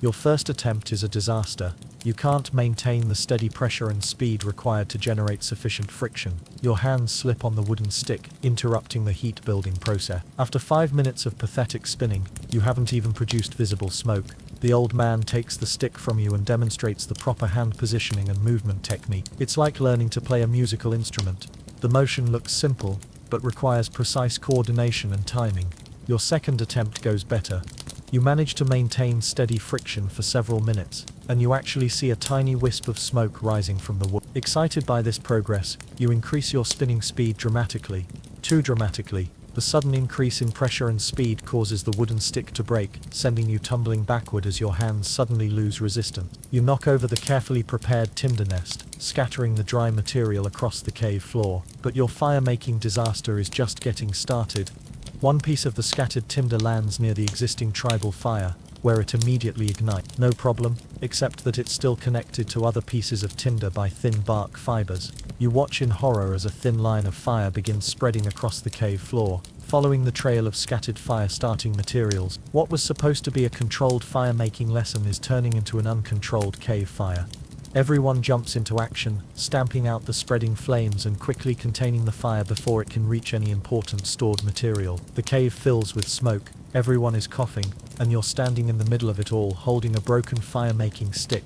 Your first attempt is a disaster. You can't maintain the steady pressure and speed required to generate sufficient friction. Your hands slip on the wooden stick, interrupting the heat-building process. After 5 minutes of pathetic spinning, you haven't even produced visible smoke. The old man takes the stick from you and demonstrates the proper hand positioning and movement technique. It's like learning to play a musical instrument. The motion looks simple, but requires precise coordination and timing. Your second attempt goes better. You manage to maintain steady friction for several minutes, and you actually see a tiny wisp of smoke rising from the wood. Excited by this progress, you increase your spinning speed dramatically. Too dramatically. The sudden increase in pressure and speed causes the wooden stick to break, sending you tumbling backward as your hands suddenly lose resistance. You knock over the carefully prepared tinder nest, scattering the dry material across the cave floor. But your fire-making disaster is just getting started. One piece of the scattered tinder lands near the existing tribal fire, where it immediately ignites. No problem, except that it's still connected to other pieces of tinder by thin bark fibers. You watch in horror as a thin line of fire begins spreading across the cave floor, following the trail of scattered fire-starting materials. What was supposed to be a controlled fire-making lesson is turning into an uncontrolled cave fire. Everyone jumps into action, stamping out the spreading flames and quickly containing the fire before it can reach any important stored material. The cave fills with smoke, everyone is coughing, and you're standing in the middle of it all holding a broken fire-making stick.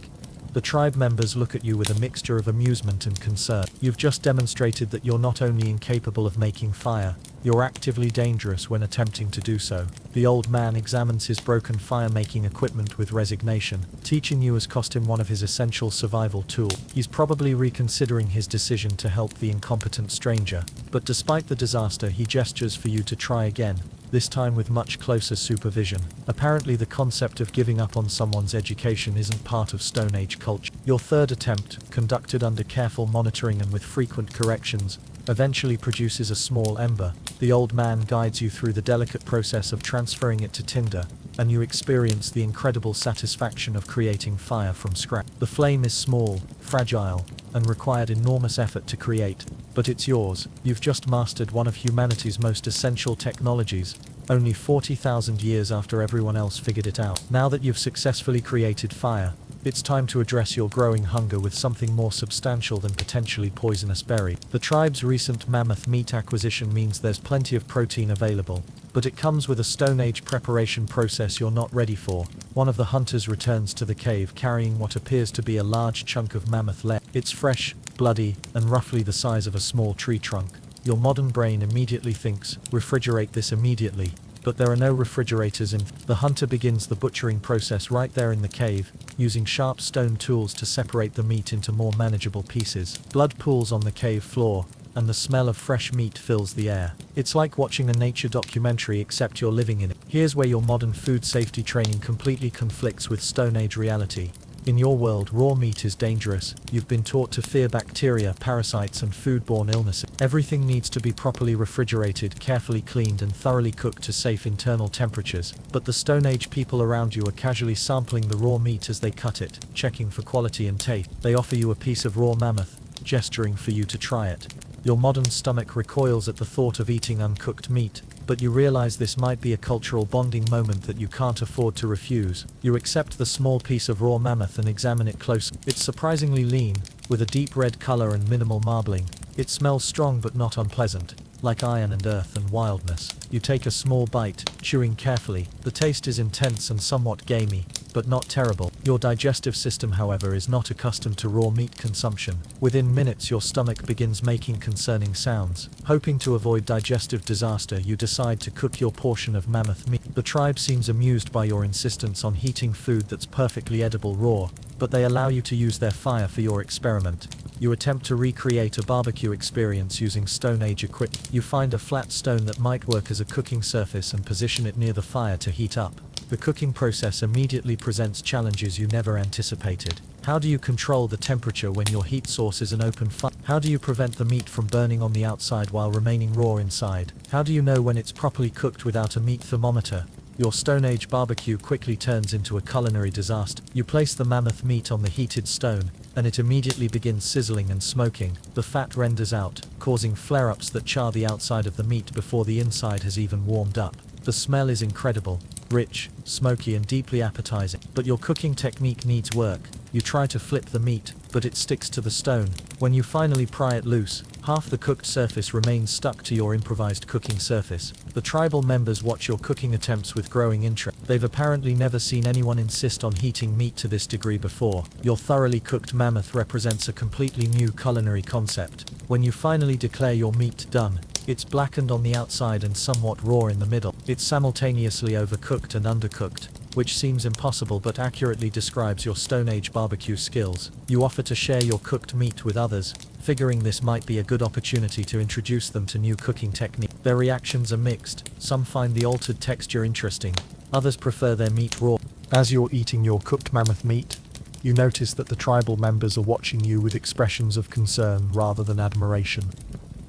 The tribe members look at you with a mixture of amusement and concern. You've just demonstrated that you're not only incapable of making fire, you're actively dangerous when attempting to do so. The old man examines his broken fire-making equipment with resignation. Teaching you has cost him one of his essential survival tools. He's probably reconsidering his decision to help the incompetent stranger, but despite the disaster, he gestures for you to try again, this time with much closer supervision. Apparently the concept of giving up on someone's education isn't part of Stone Age culture. Your third attempt, conducted under careful monitoring and with frequent corrections, eventually produces a small ember. The old man guides you through the delicate process of transferring it to tinder, and you experience the incredible satisfaction of creating fire from scratch. The flame is small, fragile, and required enormous effort to create, but it's yours. You've just mastered one of humanity's most essential technologies, only 40,000 years after everyone else figured it out. Now that you've successfully created fire, it's time to address your growing hunger with something more substantial than potentially poisonous berry. The tribe's recent mammoth meat acquisition means there's plenty of protein available, but it comes with a Stone Age preparation process you're not ready for. One of the hunters returns to the cave carrying what appears to be a large chunk of mammoth leg. It's fresh, bloody, and roughly the size of a small tree trunk. Your modern brain immediately thinks, refrigerate this immediately. But there are no refrigerators in. The hunter begins the butchering process right there in the cave, using sharp stone tools to separate the meat into more manageable pieces. Blood pools on the cave floor, and the smell of fresh meat fills the air. It's like watching a nature documentary except you're living in it. Here's where your modern food safety training completely conflicts with Stone Age reality. In your world, raw meat is dangerous. You've been taught to fear bacteria, parasites, and foodborne illnesses. Everything needs to be properly refrigerated, carefully cleaned, and thoroughly cooked to safe internal temperatures. But the Stone Age people around you are casually sampling the raw meat as they cut it, checking for quality and taste. They offer you a piece of raw mammoth, gesturing for you to try it. Your modern stomach recoils at the thought of eating uncooked meat, but you realize this might be a cultural bonding moment that you can't afford to refuse. You accept the small piece of raw mammoth and examine it closely. It's surprisingly lean, with a deep red color and minimal marbling. It smells strong but not unpleasant, like iron and earth and wildness. You take a small bite, chewing carefully. The taste is intense and somewhat gamey, but not terrible. Your digestive system, however, is not accustomed to raw meat consumption. Within minutes, your stomach begins making concerning sounds. Hoping to avoid digestive disaster, you decide to cook your portion of mammoth meat. The tribe seems amused by your insistence on heating food that's perfectly edible raw, but they allow you to use their fire for your experiment. You attempt to recreate a barbecue experience using Stone Age equipment. You find a flat stone that might work as a cooking surface and position it near the fire to heat up. The cooking process immediately presents challenges you never anticipated. How do you control the temperature when your heat source is an open fire? How do you prevent the meat from burning on the outside while remaining raw inside? How do you know when it's properly cooked without a meat thermometer? Your Stone Age barbecue quickly turns into a culinary disaster. You place the mammoth meat on the heated stone, and it immediately begins sizzling and smoking. The fat renders out, causing flare-ups that char the outside of the meat before the inside has even warmed up. The smell is incredible, rich, smoky and deeply appetizing. But your cooking technique needs work. You try to flip the meat, but it sticks to the stone. When you finally pry it loose, half the cooked surface remains stuck to your improvised cooking surface. The tribal members watch your cooking attempts with growing interest. They've apparently never seen anyone insist on heating meat to this degree before. Your thoroughly cooked mammoth represents a completely new culinary concept. When you finally declare your meat done, it's blackened on the outside and somewhat raw in the middle. It's simultaneously overcooked and undercooked, which seems impossible but accurately describes your Stone Age barbecue skills. You offer to share your cooked meat with others, figuring this might be a good opportunity to introduce them to new cooking techniques. Their reactions are mixed. Some find the altered texture interesting, others prefer their meat raw. As you're eating your cooked mammoth meat, you notice that the tribal members are watching you with expressions of concern rather than admiration.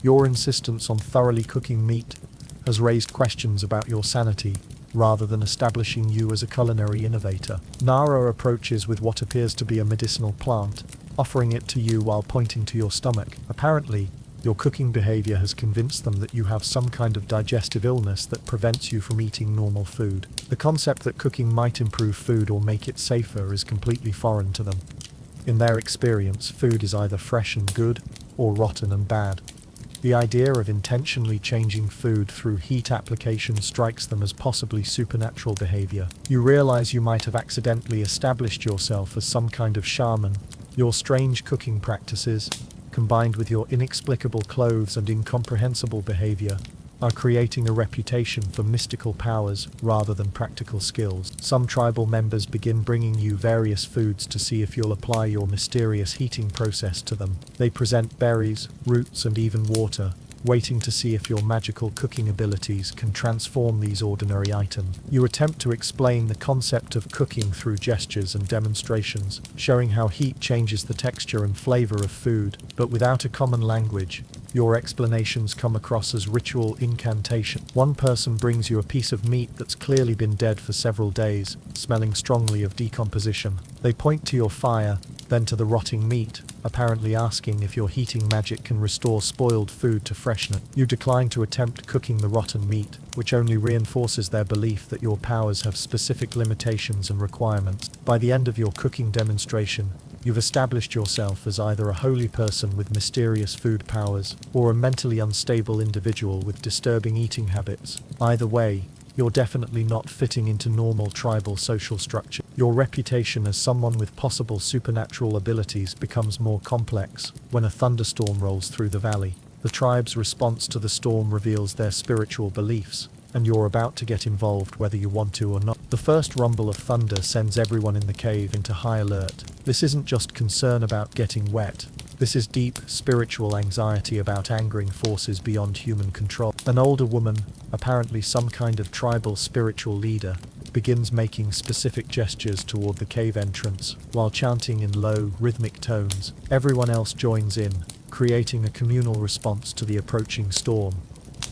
Your insistence on thoroughly cooking meat has raised questions about your sanity, rather than establishing you as a culinary innovator. Nara approaches with what appears to be a medicinal plant, offering it to you while pointing to your stomach. Apparently, your cooking behavior has convinced them that you have some kind of digestive illness that prevents you from eating normal food. The concept that cooking might improve food or make it safer is completely foreign to them. In their experience, food is either fresh and good, or rotten and bad. The idea of intentionally changing food through heat application strikes them as possibly supernatural behavior. You realize you might have accidentally established yourself as some kind of shaman. Your strange cooking practices, combined with your inexplicable clothes and incomprehensible behavior, are creating a reputation for mystical powers rather than practical skills. Some tribal members begin bringing you various foods to see if you'll apply your mysterious heating process to them. They present berries, roots and even water, waiting to see if your magical cooking abilities can transform these ordinary items. You attempt to explain the concept of cooking through gestures and demonstrations, showing how heat changes the texture and flavor of food, but without a common language. Your explanations come across as ritual incantation. One person brings you a piece of meat that's clearly been dead for several days, smelling strongly of decomposition. They point to your fire, then to the rotting meat, apparently asking if your heating magic can restore spoiled food to freshness. You decline to attempt cooking the rotten meat, which only reinforces their belief that your powers have specific limitations and requirements. By the end of your cooking demonstration, you've established yourself as either a holy person with mysterious food powers, or a mentally unstable individual with disturbing eating habits. Either way, you're definitely not fitting into normal tribal social structure. Your reputation as someone with possible supernatural abilities becomes more complex when a thunderstorm rolls through the valley. The tribe's response to the storm reveals their spiritual beliefs, and you're about to get involved whether you want to or not. The first rumble of thunder sends everyone in the cave into high alert. This isn't just concern about getting wet. This is deep, spiritual anxiety about angering forces beyond human control. An older woman, apparently some kind of tribal spiritual leader, begins making specific gestures toward the cave entrance, while chanting in low, rhythmic tones. Everyone else joins in, creating a communal response to the approaching storm.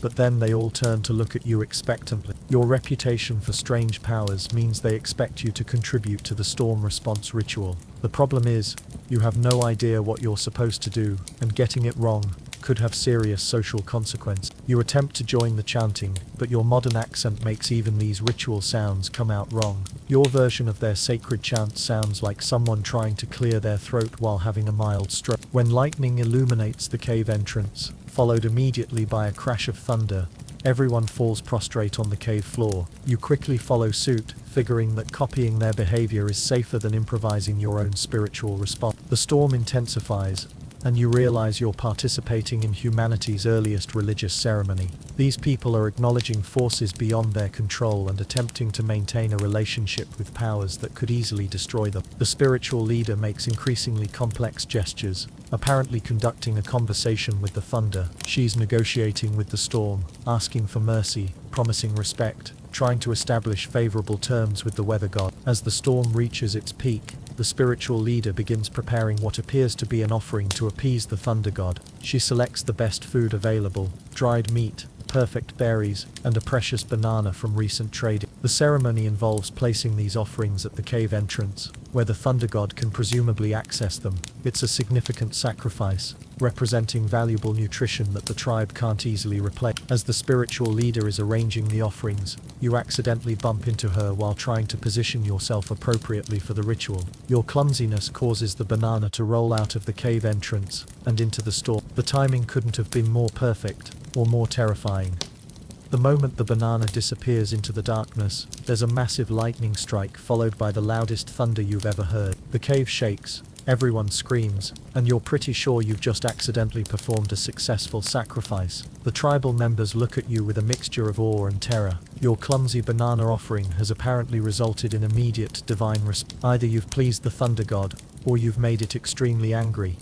But then they all turn to look at you expectantly. Your reputation for strange powers means they expect you to contribute to the storm response ritual. The problem is, you have no idea what you're supposed to do, and getting it wrong could have serious social consequences. You attempt to join the chanting, but your modern accent makes even these ritual sounds come out wrong. Your version of their sacred chant sounds like someone trying to clear their throat while having a mild stroke. When lightning illuminates the cave entrance, followed immediately by a crash of thunder, Everyone falls prostrate on the cave floor. You quickly follow suit, figuring that copying their behavior is safer than improvising your own spiritual response. The storm intensifies, and you realize you're participating in humanity's earliest religious ceremony. These people are acknowledging forces beyond their control and attempting to maintain a relationship with powers that could easily destroy them. The spiritual leader makes increasingly complex gestures, apparently conducting a conversation with the thunder. She's negotiating with the storm, asking for mercy, promising respect, trying to establish favorable terms with the weather god. As the storm reaches its peak, the spiritual leader begins preparing what appears to be an offering to appease the thunder god. She selects the best food available: dried meat, perfect berries, and a precious banana from recent trading. The ceremony involves placing these offerings at the cave entrance, where the thunder god can presumably access them. It's a significant sacrifice, representing valuable nutrition that the tribe can't easily replace. As the spiritual leader is arranging the offerings, you accidentally bump into her while trying to position yourself appropriately for the ritual. Your clumsiness causes the banana to roll out of the cave entrance and into the storm. The timing couldn't have been more perfect, or more terrifying. The moment the banana disappears into the darkness, there's a massive lightning strike followed by the loudest thunder you've ever heard. The cave shakes, everyone screams, and you're pretty sure you've just accidentally performed a successful sacrifice. The tribal members look at you with a mixture of awe and terror. Your clumsy banana offering has apparently resulted in immediate divine response. Either you've pleased the thunder god, or you've made it extremely angry.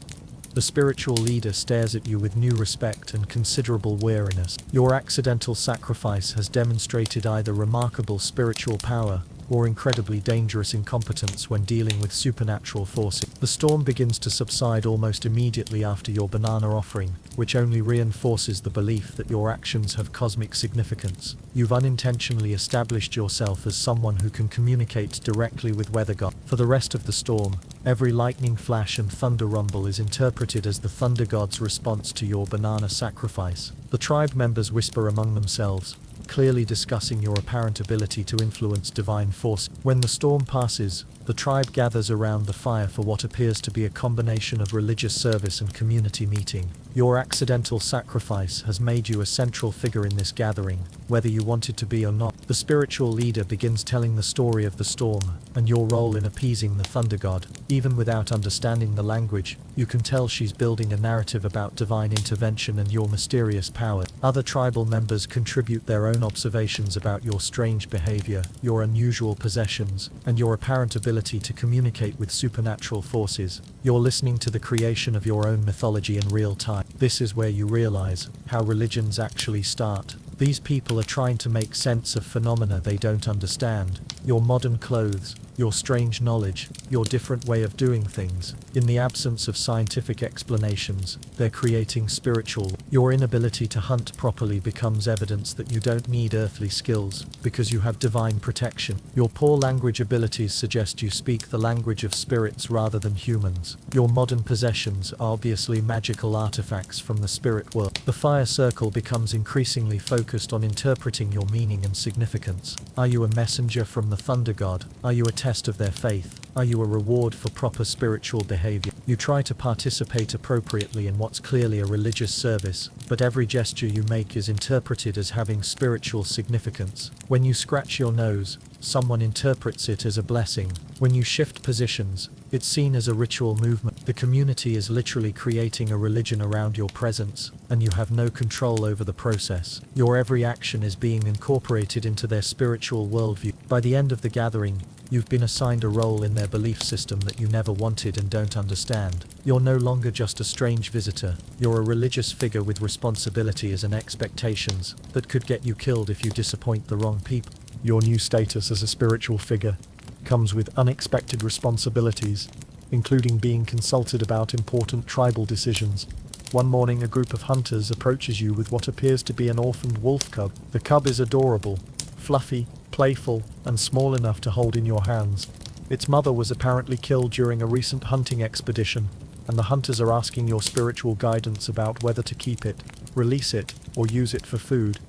The spiritual leader stares at you with new respect and considerable wariness. Your accidental sacrifice has demonstrated either remarkable spiritual power or incredibly dangerous incompetence when dealing with supernatural forces. The storm begins to subside almost immediately after your banana offering, which only reinforces the belief that your actions have cosmic significance. You've unintentionally established yourself as someone who can communicate directly with weather god. For the rest of the storm, every lightning flash and thunder rumble is interpreted as the thunder god's response to your banana sacrifice. The tribe members whisper among themselves, clearly discussing your apparent ability to influence divine force. When the storm passes, the tribe gathers around the fire for what appears to be a combination of religious service and community meeting. Your accidental sacrifice has made you a central figure in this gathering, whether you wanted to be or not. The spiritual leader begins telling the story of the storm, and your role in appeasing the thunder god. Even without understanding the language, you can tell she's building a narrative about divine intervention and your mysterious power. Other tribal members contribute their own observations about your strange behavior, your unusual possessions, and your apparent ability to communicate with supernatural forces. You're listening to the creation of your own mythology in real time. This is where you realize how religions actually start. These people are trying to make sense of phenomena they don't understand. Your modern clothes, your strange knowledge, your different way of doing things. In the absence of scientific explanations, they're creating spiritual. Your inability to hunt properly becomes evidence that you don't need earthly skills, because you have divine protection. Your poor language abilities suggest you speak the language of spirits rather than humans. Your modern possessions are obviously magical artifacts from the spirit world. The fire circle becomes increasingly focused on interpreting your meaning and significance. Are you a messenger from the thunder god? Are you a test of their faith? Are you a reward for proper spiritual behavior? You try to participate appropriately in what's clearly a religious service, but every gesture you make is interpreted as having spiritual significance. When you scratch your nose, someone interprets it as a blessing. When you shift positions, it's seen as a ritual movement. The community is literally creating a religion around your presence, and you have no control over the process. Your every action is being incorporated into their spiritual worldview. By the end of the gathering, you've been assigned a role in their belief system that you never wanted and don't understand. You're no longer just a strange visitor. You're a religious figure with responsibilities and expectations that could get you killed if you disappoint the wrong people. Your new status as a spiritual figure comes with unexpected responsibilities, including being consulted about important tribal decisions. One morning, a group of hunters approaches you with what appears to be an orphaned wolf cub. The cub is adorable, fluffy, playful, and small enough to hold in your hands. Its mother was apparently killed during a recent hunting expedition, and the hunters are asking your spiritual guidance about whether to keep it, release it, or use it for food.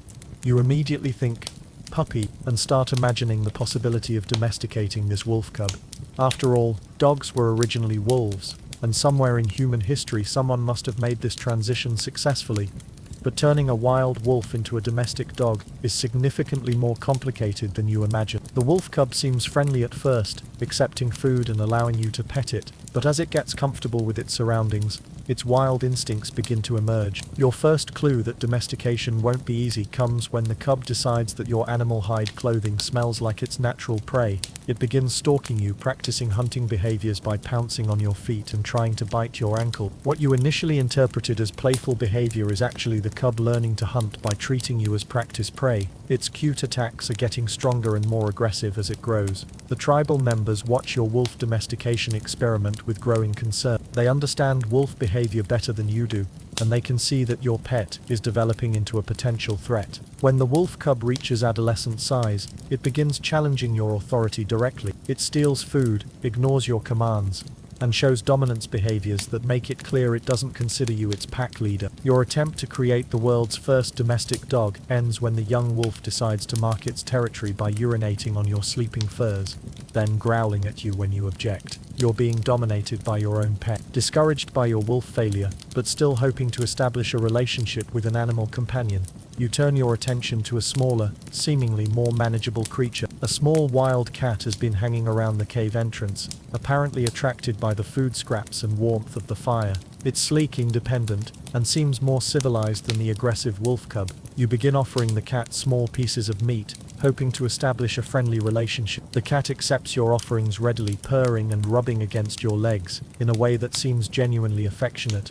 You immediately think, puppy, and start imagining the possibility of domesticating this wolf cub. After all, dogs were originally wolves, and somewhere in human history someone must have made this transition successfully. But turning a wild wolf into a domestic dog is significantly more complicated than you imagine. The wolf cub seems friendly at first, accepting food and allowing you to pet it, but as it gets comfortable with its surroundings, its wild instincts begin to emerge. Your first clue that domestication won't be easy comes when the cub decides that your animal hide clothing smells like its natural prey. It begins stalking you, practicing hunting behaviors by pouncing on your feet and trying to bite your ankle. What you initially interpreted as playful behavior is actually the cub learning to hunt by treating you as practice prey. Its cute attacks are getting stronger and more aggressive as it grows. The tribal members watch your wolf domestication experiment with growing concern. They understand wolf behavior better than you do, and they can see that your pet is developing into a potential threat. When the wolf cub reaches adolescent size, it begins challenging your authority directly. It steals food, ignores your commands, and shows dominance behaviors that make it clear it doesn't consider you its pack leader. Your attempt to create the world's first domestic dog ends when the young wolf decides to mark its territory by urinating on your sleeping furs, then growling at you when you object. You're being dominated by your own pet. Discouraged by your wolf failure, but still hoping to establish a relationship with an animal companion, you turn your attention to a smaller, seemingly more manageable creature. A small wild cat has been hanging around the cave entrance, apparently attracted by the food scraps and warmth of the fire. It's sleek, independent, and seems more civilized than the aggressive wolf cub. You begin offering the cat small pieces of meat, hoping to establish a friendly relationship. The cat accepts your offerings readily, purring and rubbing against your legs, in a way that seems genuinely affectionate.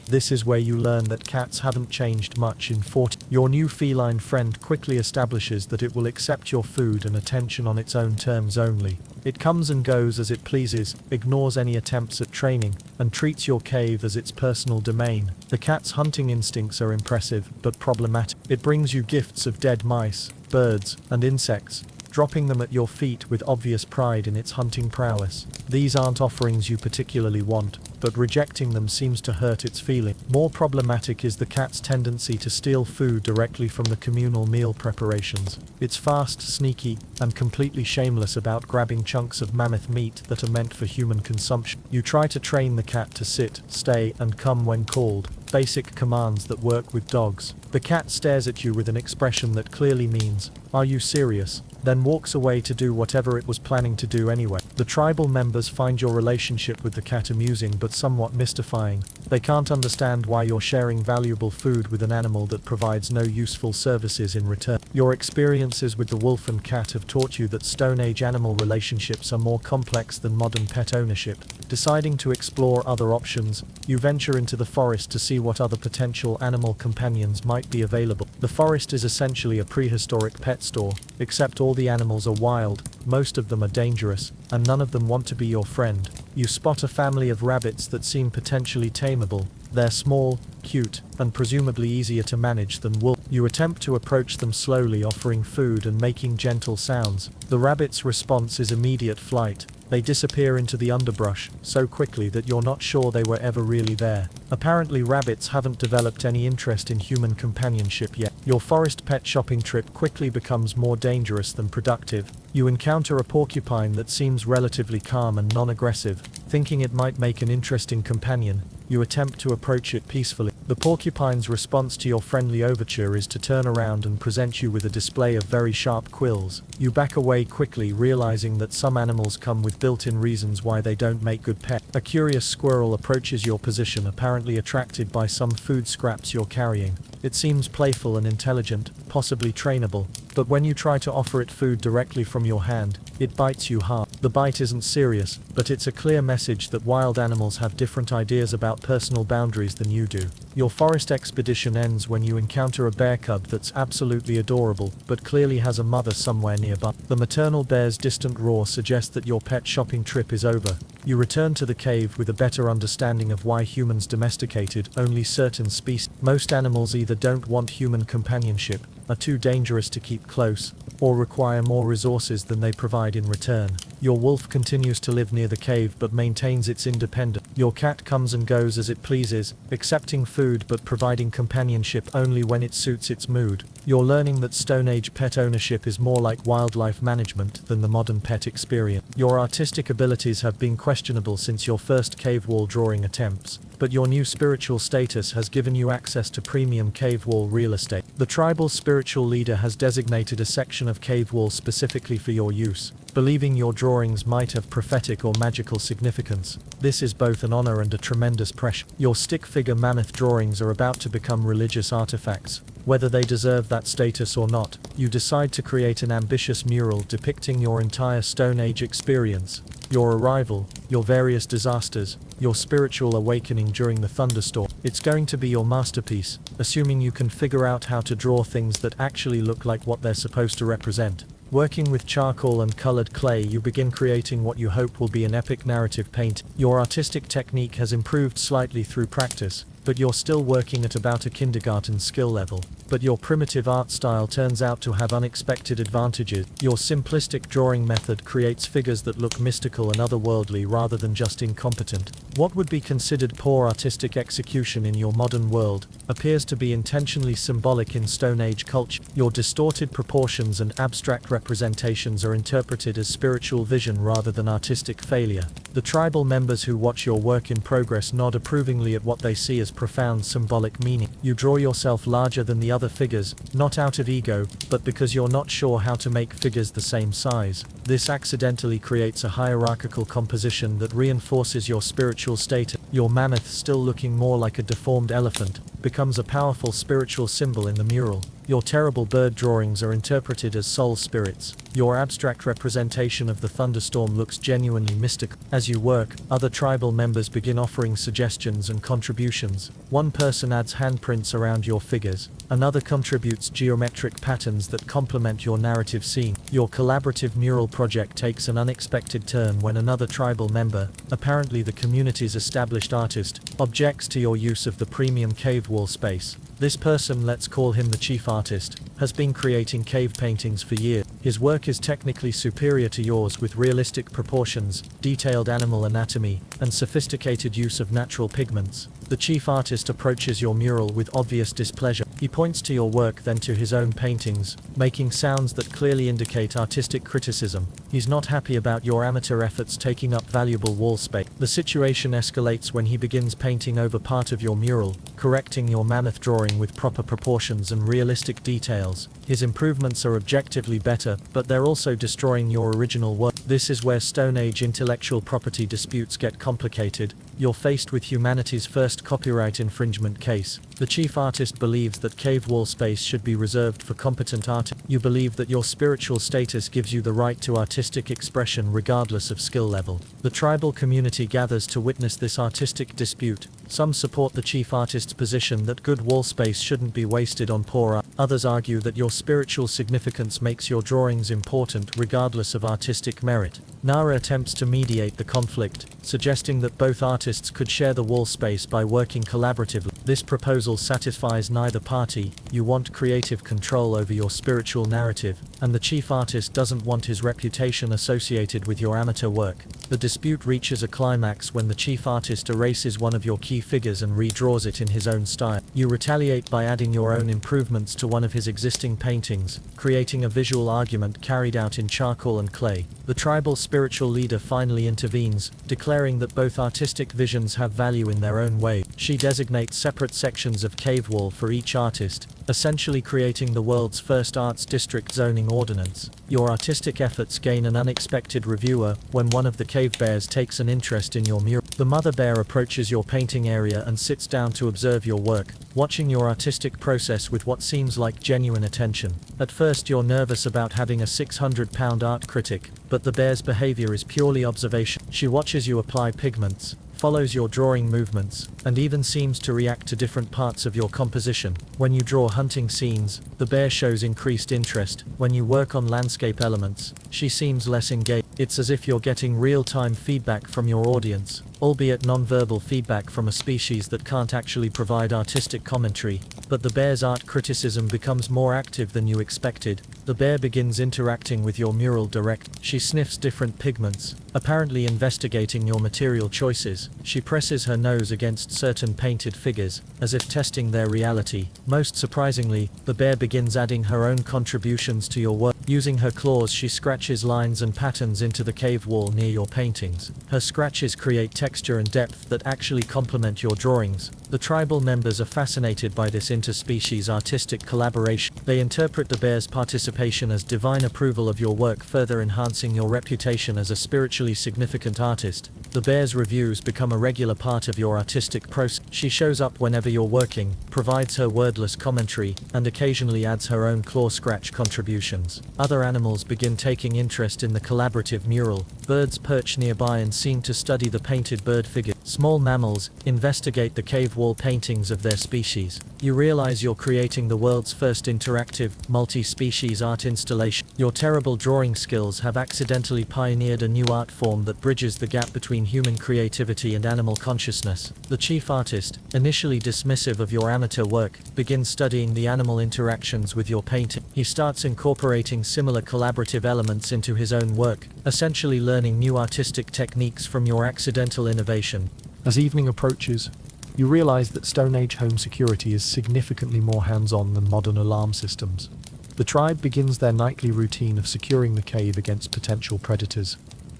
This is where you learn that cats haven't changed much in 40. Your new feline friend quickly establishes that it will accept your food and attention on its own terms only. It comes and goes as it pleases, ignores any attempts at training, and treats your cave as its personal domain. The cat's hunting instincts are impressive, but problematic. It brings you gifts of dead mice, birds, and insects, dropping them at your feet with obvious pride in its hunting prowess. These aren't offerings you particularly want, but rejecting them seems to hurt its feeling. More problematic is the cat's tendency to steal food directly from the communal meal preparations. It's fast, sneaky, and completely shameless about grabbing chunks of mammoth meat that are meant for human consumption. You try to train the cat to sit, stay, and come when called, basic commands that work with dogs. The cat stares at you with an expression that clearly means, "Are you serious?" then walks away to do whatever it was planning to do anyway. The tribal members find your relationship with the cat amusing but somewhat mystifying. They can't understand why you're sharing valuable food with an animal that provides no useful services in return. Your experiences with the wolf and cat have taught you that Stone Age animal relationships are more complex than modern pet ownership. Deciding to explore other options, you venture into the forest to see what other potential animal companions might be available. The forest is essentially a prehistoric pet store, except all the animals are wild, most of them are dangerous, and none of them want to be your friend. You spot a family of rabbits that seem potentially tameable. They're small, cute, and presumably easier to manage than wolves. You attempt to approach them slowly, offering food and making gentle sounds. The rabbits' response is immediate flight. They disappear into the underbrush so quickly that you're not sure they were ever really there. Apparently rabbits haven't developed any interest in human companionship yet. Your forest pet shopping trip quickly becomes more dangerous than productive. You encounter a porcupine that seems relatively calm and non-aggressive. Thinking it might make an interesting companion, you attempt to approach it peacefully. The porcupine's response to your friendly overture is to turn around and present you with a display of very sharp quills. You back away quickly, realizing that some animals come with built-in reasons why they don't make good pets. A curious squirrel approaches your position, apparently attracted by some food scraps you're carrying. It seems playful and intelligent, possibly trainable, but when you try to offer it food directly from your hand, it bites you hard. The bite isn't serious, but it's a clear message that wild animals have different ideas about personal boundaries than you do. Your forest expedition ends when you encounter a bear cub that's absolutely adorable, but clearly has a mother somewhere nearby. The maternal bear's distant roar suggests that your pet shopping trip is over. You return to the cave with a better understanding of why humans domesticated only certain species. Most animals either don't want human companionship, are too dangerous to keep close, or require more resources than they provide in return. Your wolf continues to live near the cave but maintains its independence. Your cat comes and goes as it pleases, accepting food but providing companionship only when it suits its mood. You're learning that Stone Age pet ownership is more like wildlife management than the modern pet experience. Your artistic abilities have been questionable since your first cave wall drawing attempts, but your new spiritual status has given you access to premium cave wall real estate. The tribal's spiritual leader has designated a section of cave wall specifically for your use, believing your drawings might have prophetic or magical significance. This is both an honor and a tremendous pressure. Your stick figure mammoth drawings are about to become religious artifacts. Whether they deserve that status or not, you decide to create an ambitious mural depicting your entire Stone Age experience, your arrival, your various disasters, your spiritual awakening during the thunderstorm. It's going to be your masterpiece, assuming you can figure out how to draw things that actually look like what they're supposed to represent. Working with charcoal and colored clay, you begin creating what you hope will be an epic narrative paint. Your artistic technique has improved slightly through practice, but you're still working at about a kindergarten skill level. But your primitive art style turns out to have unexpected advantages. Your simplistic drawing method creates figures that look mystical and otherworldly rather than just incompetent. What would be considered poor artistic execution in your modern world appears to be intentionally symbolic in Stone Age culture. Your distorted proportions and abstract representations are interpreted as spiritual vision rather than artistic failure. The tribal members who watch your work in progress nod approvingly at what they see as profound symbolic meaning. You draw yourself larger than the other figures, not out of ego, but because you're not sure how to make figures the same size. This accidentally creates a hierarchical composition that reinforces your spiritual status. Your mammoth, still looking more like a deformed elephant, becomes a powerful spiritual symbol in the mural. Your terrible bird drawings are interpreted as soul spirits. Your abstract representation of the thunderstorm looks genuinely mystical. As you work, other tribal members begin offering suggestions and contributions. One person adds handprints around your figures, another contributes geometric patterns that complement your narrative scene. Your collaborative mural project takes an unexpected turn when another tribal member, apparently the community's established artist, objects to your use of the premium cave wall space. This person, let's call him the chief artist, has been creating cave paintings for years. His work is technically superior to yours with realistic proportions, detailed animal anatomy, and sophisticated use of natural pigments. The chief artist approaches your mural with obvious displeasure. He points to your work, then to his own paintings, making sounds that clearly indicate artistic criticism. He's not happy about your amateur efforts taking up valuable wall space. The situation escalates when he begins painting over part of your mural, correcting your mammoth drawing with proper proportions and realistic details. His improvements are objectively better, but they're also destroying your original work. This is where Stone Age intellectual property disputes get complicated. You're faced with humanity's first copyright infringement case. The chief artist believes that cave wall space should be reserved for competent artists. You believe that your spiritual status gives you the right to artistic expression regardless of skill level. The tribal community gathers to witness this artistic dispute. Some support the chief artist's position that good wall space shouldn't be wasted on poor art. Others argue that your spiritual significance makes your drawings important regardless of artistic merit. Nara attempts to mediate the conflict, suggesting that both artists could share the wall space by working collaboratively. This proposal satisfies neither party. You want creative control over your spiritual narrative, and the chief artist doesn't want his reputation associated with your amateur work. The dispute reaches a climax when the chief artist erases one of your key figures and redraws it in his own style. You retaliate by adding your own improvements to one of his existing paintings, creating a visual argument carried out in charcoal and clay. The tribal spiritual leader finally intervenes, declaring that both artistic visions have value in their own way. She designates separate sections of cave wall for each artist, essentially creating the world's first arts district zoning ordinance. Your artistic efforts gain an unexpected reviewer when one of the cave bears takes an interest in your mural. The mother bear approaches your painting area and sits down to observe your work, watching your artistic process with what seems like genuine attention. At first you're nervous about having a 600-pound art critic, but the bear's behavior is purely observation. She watches you apply pigments, follows your drawing movements, and even seems to react to different parts of your composition. When you draw hunting scenes, the bear shows increased interest. When you work on landscape elements, she seems less engaged. It's as if you're getting real-time feedback from your audience, albeit non-verbal feedback from a species that can't actually provide artistic commentary. But the bear's art criticism becomes more active than you expected. The bear begins interacting with your mural direct. She sniffs different pigments, apparently investigating your material choices. She presses her nose against certain painted figures, as if testing their reality. Most surprisingly, the bear begins adding her own contributions to your work. Using her claws, she scratches lines and patterns into the cave wall near your paintings. Her scratches create texture and depth that actually complement your drawings. The tribal members are fascinated by this interspecies artistic collaboration. They interpret the bear's participation as divine approval of your work, further enhancing your reputation as a spiritually significant artist. The bear's reviews become a regular part of your artistic process. She shows up whenever you're working, provides her wordless commentary, and occasionally adds her own claw scratch contributions. Other animals begin taking interest in the collaborative mural. Birds perch nearby and seem to study the painted bird figure. Small mammals investigate the cave wall paintings of their species. You realize you're creating the world's first interactive, multi-species art installation. Your terrible drawing skills have accidentally pioneered a new art form that bridges the gap between human creativity and animal consciousness. The chief artist, initially dismissive of your amateur work, begins studying the animal interactions with your painting. He starts incorporating similar collaborative elements into his own work, essentially learning new artistic techniques from your accidental innovation. As evening approaches, you realize that Stone Age home security is significantly more hands-on than modern alarm systems. The tribe begins their nightly routine of securing the cave against potential predators,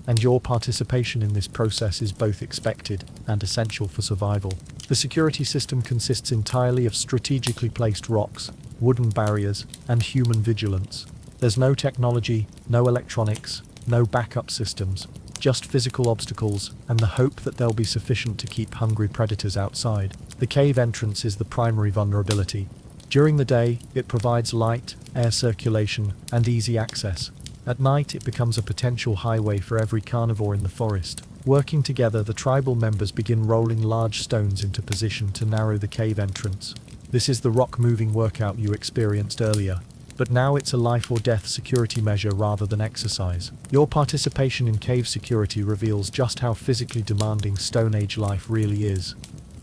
and your participation in this process is both expected and essential for survival. The security system consists entirely of strategically placed rocks, wooden barriers, and human vigilance. There's no technology, no electronics, no backup systems, just physical obstacles and the hope that they'll be sufficient to keep hungry predators outside. The cave entrance is the primary vulnerability. During the day, it provides light, air circulation, and easy access. At night, it becomes a potential highway for every carnivore in the forest. Working together, the tribal members begin rolling large stones into position to narrow the cave entrance. This is the rock-moving workout you experienced earlier, but now it's a life or death security measure rather than exercise. Your participation in cave security reveals just how physically demanding Stone Age life really is.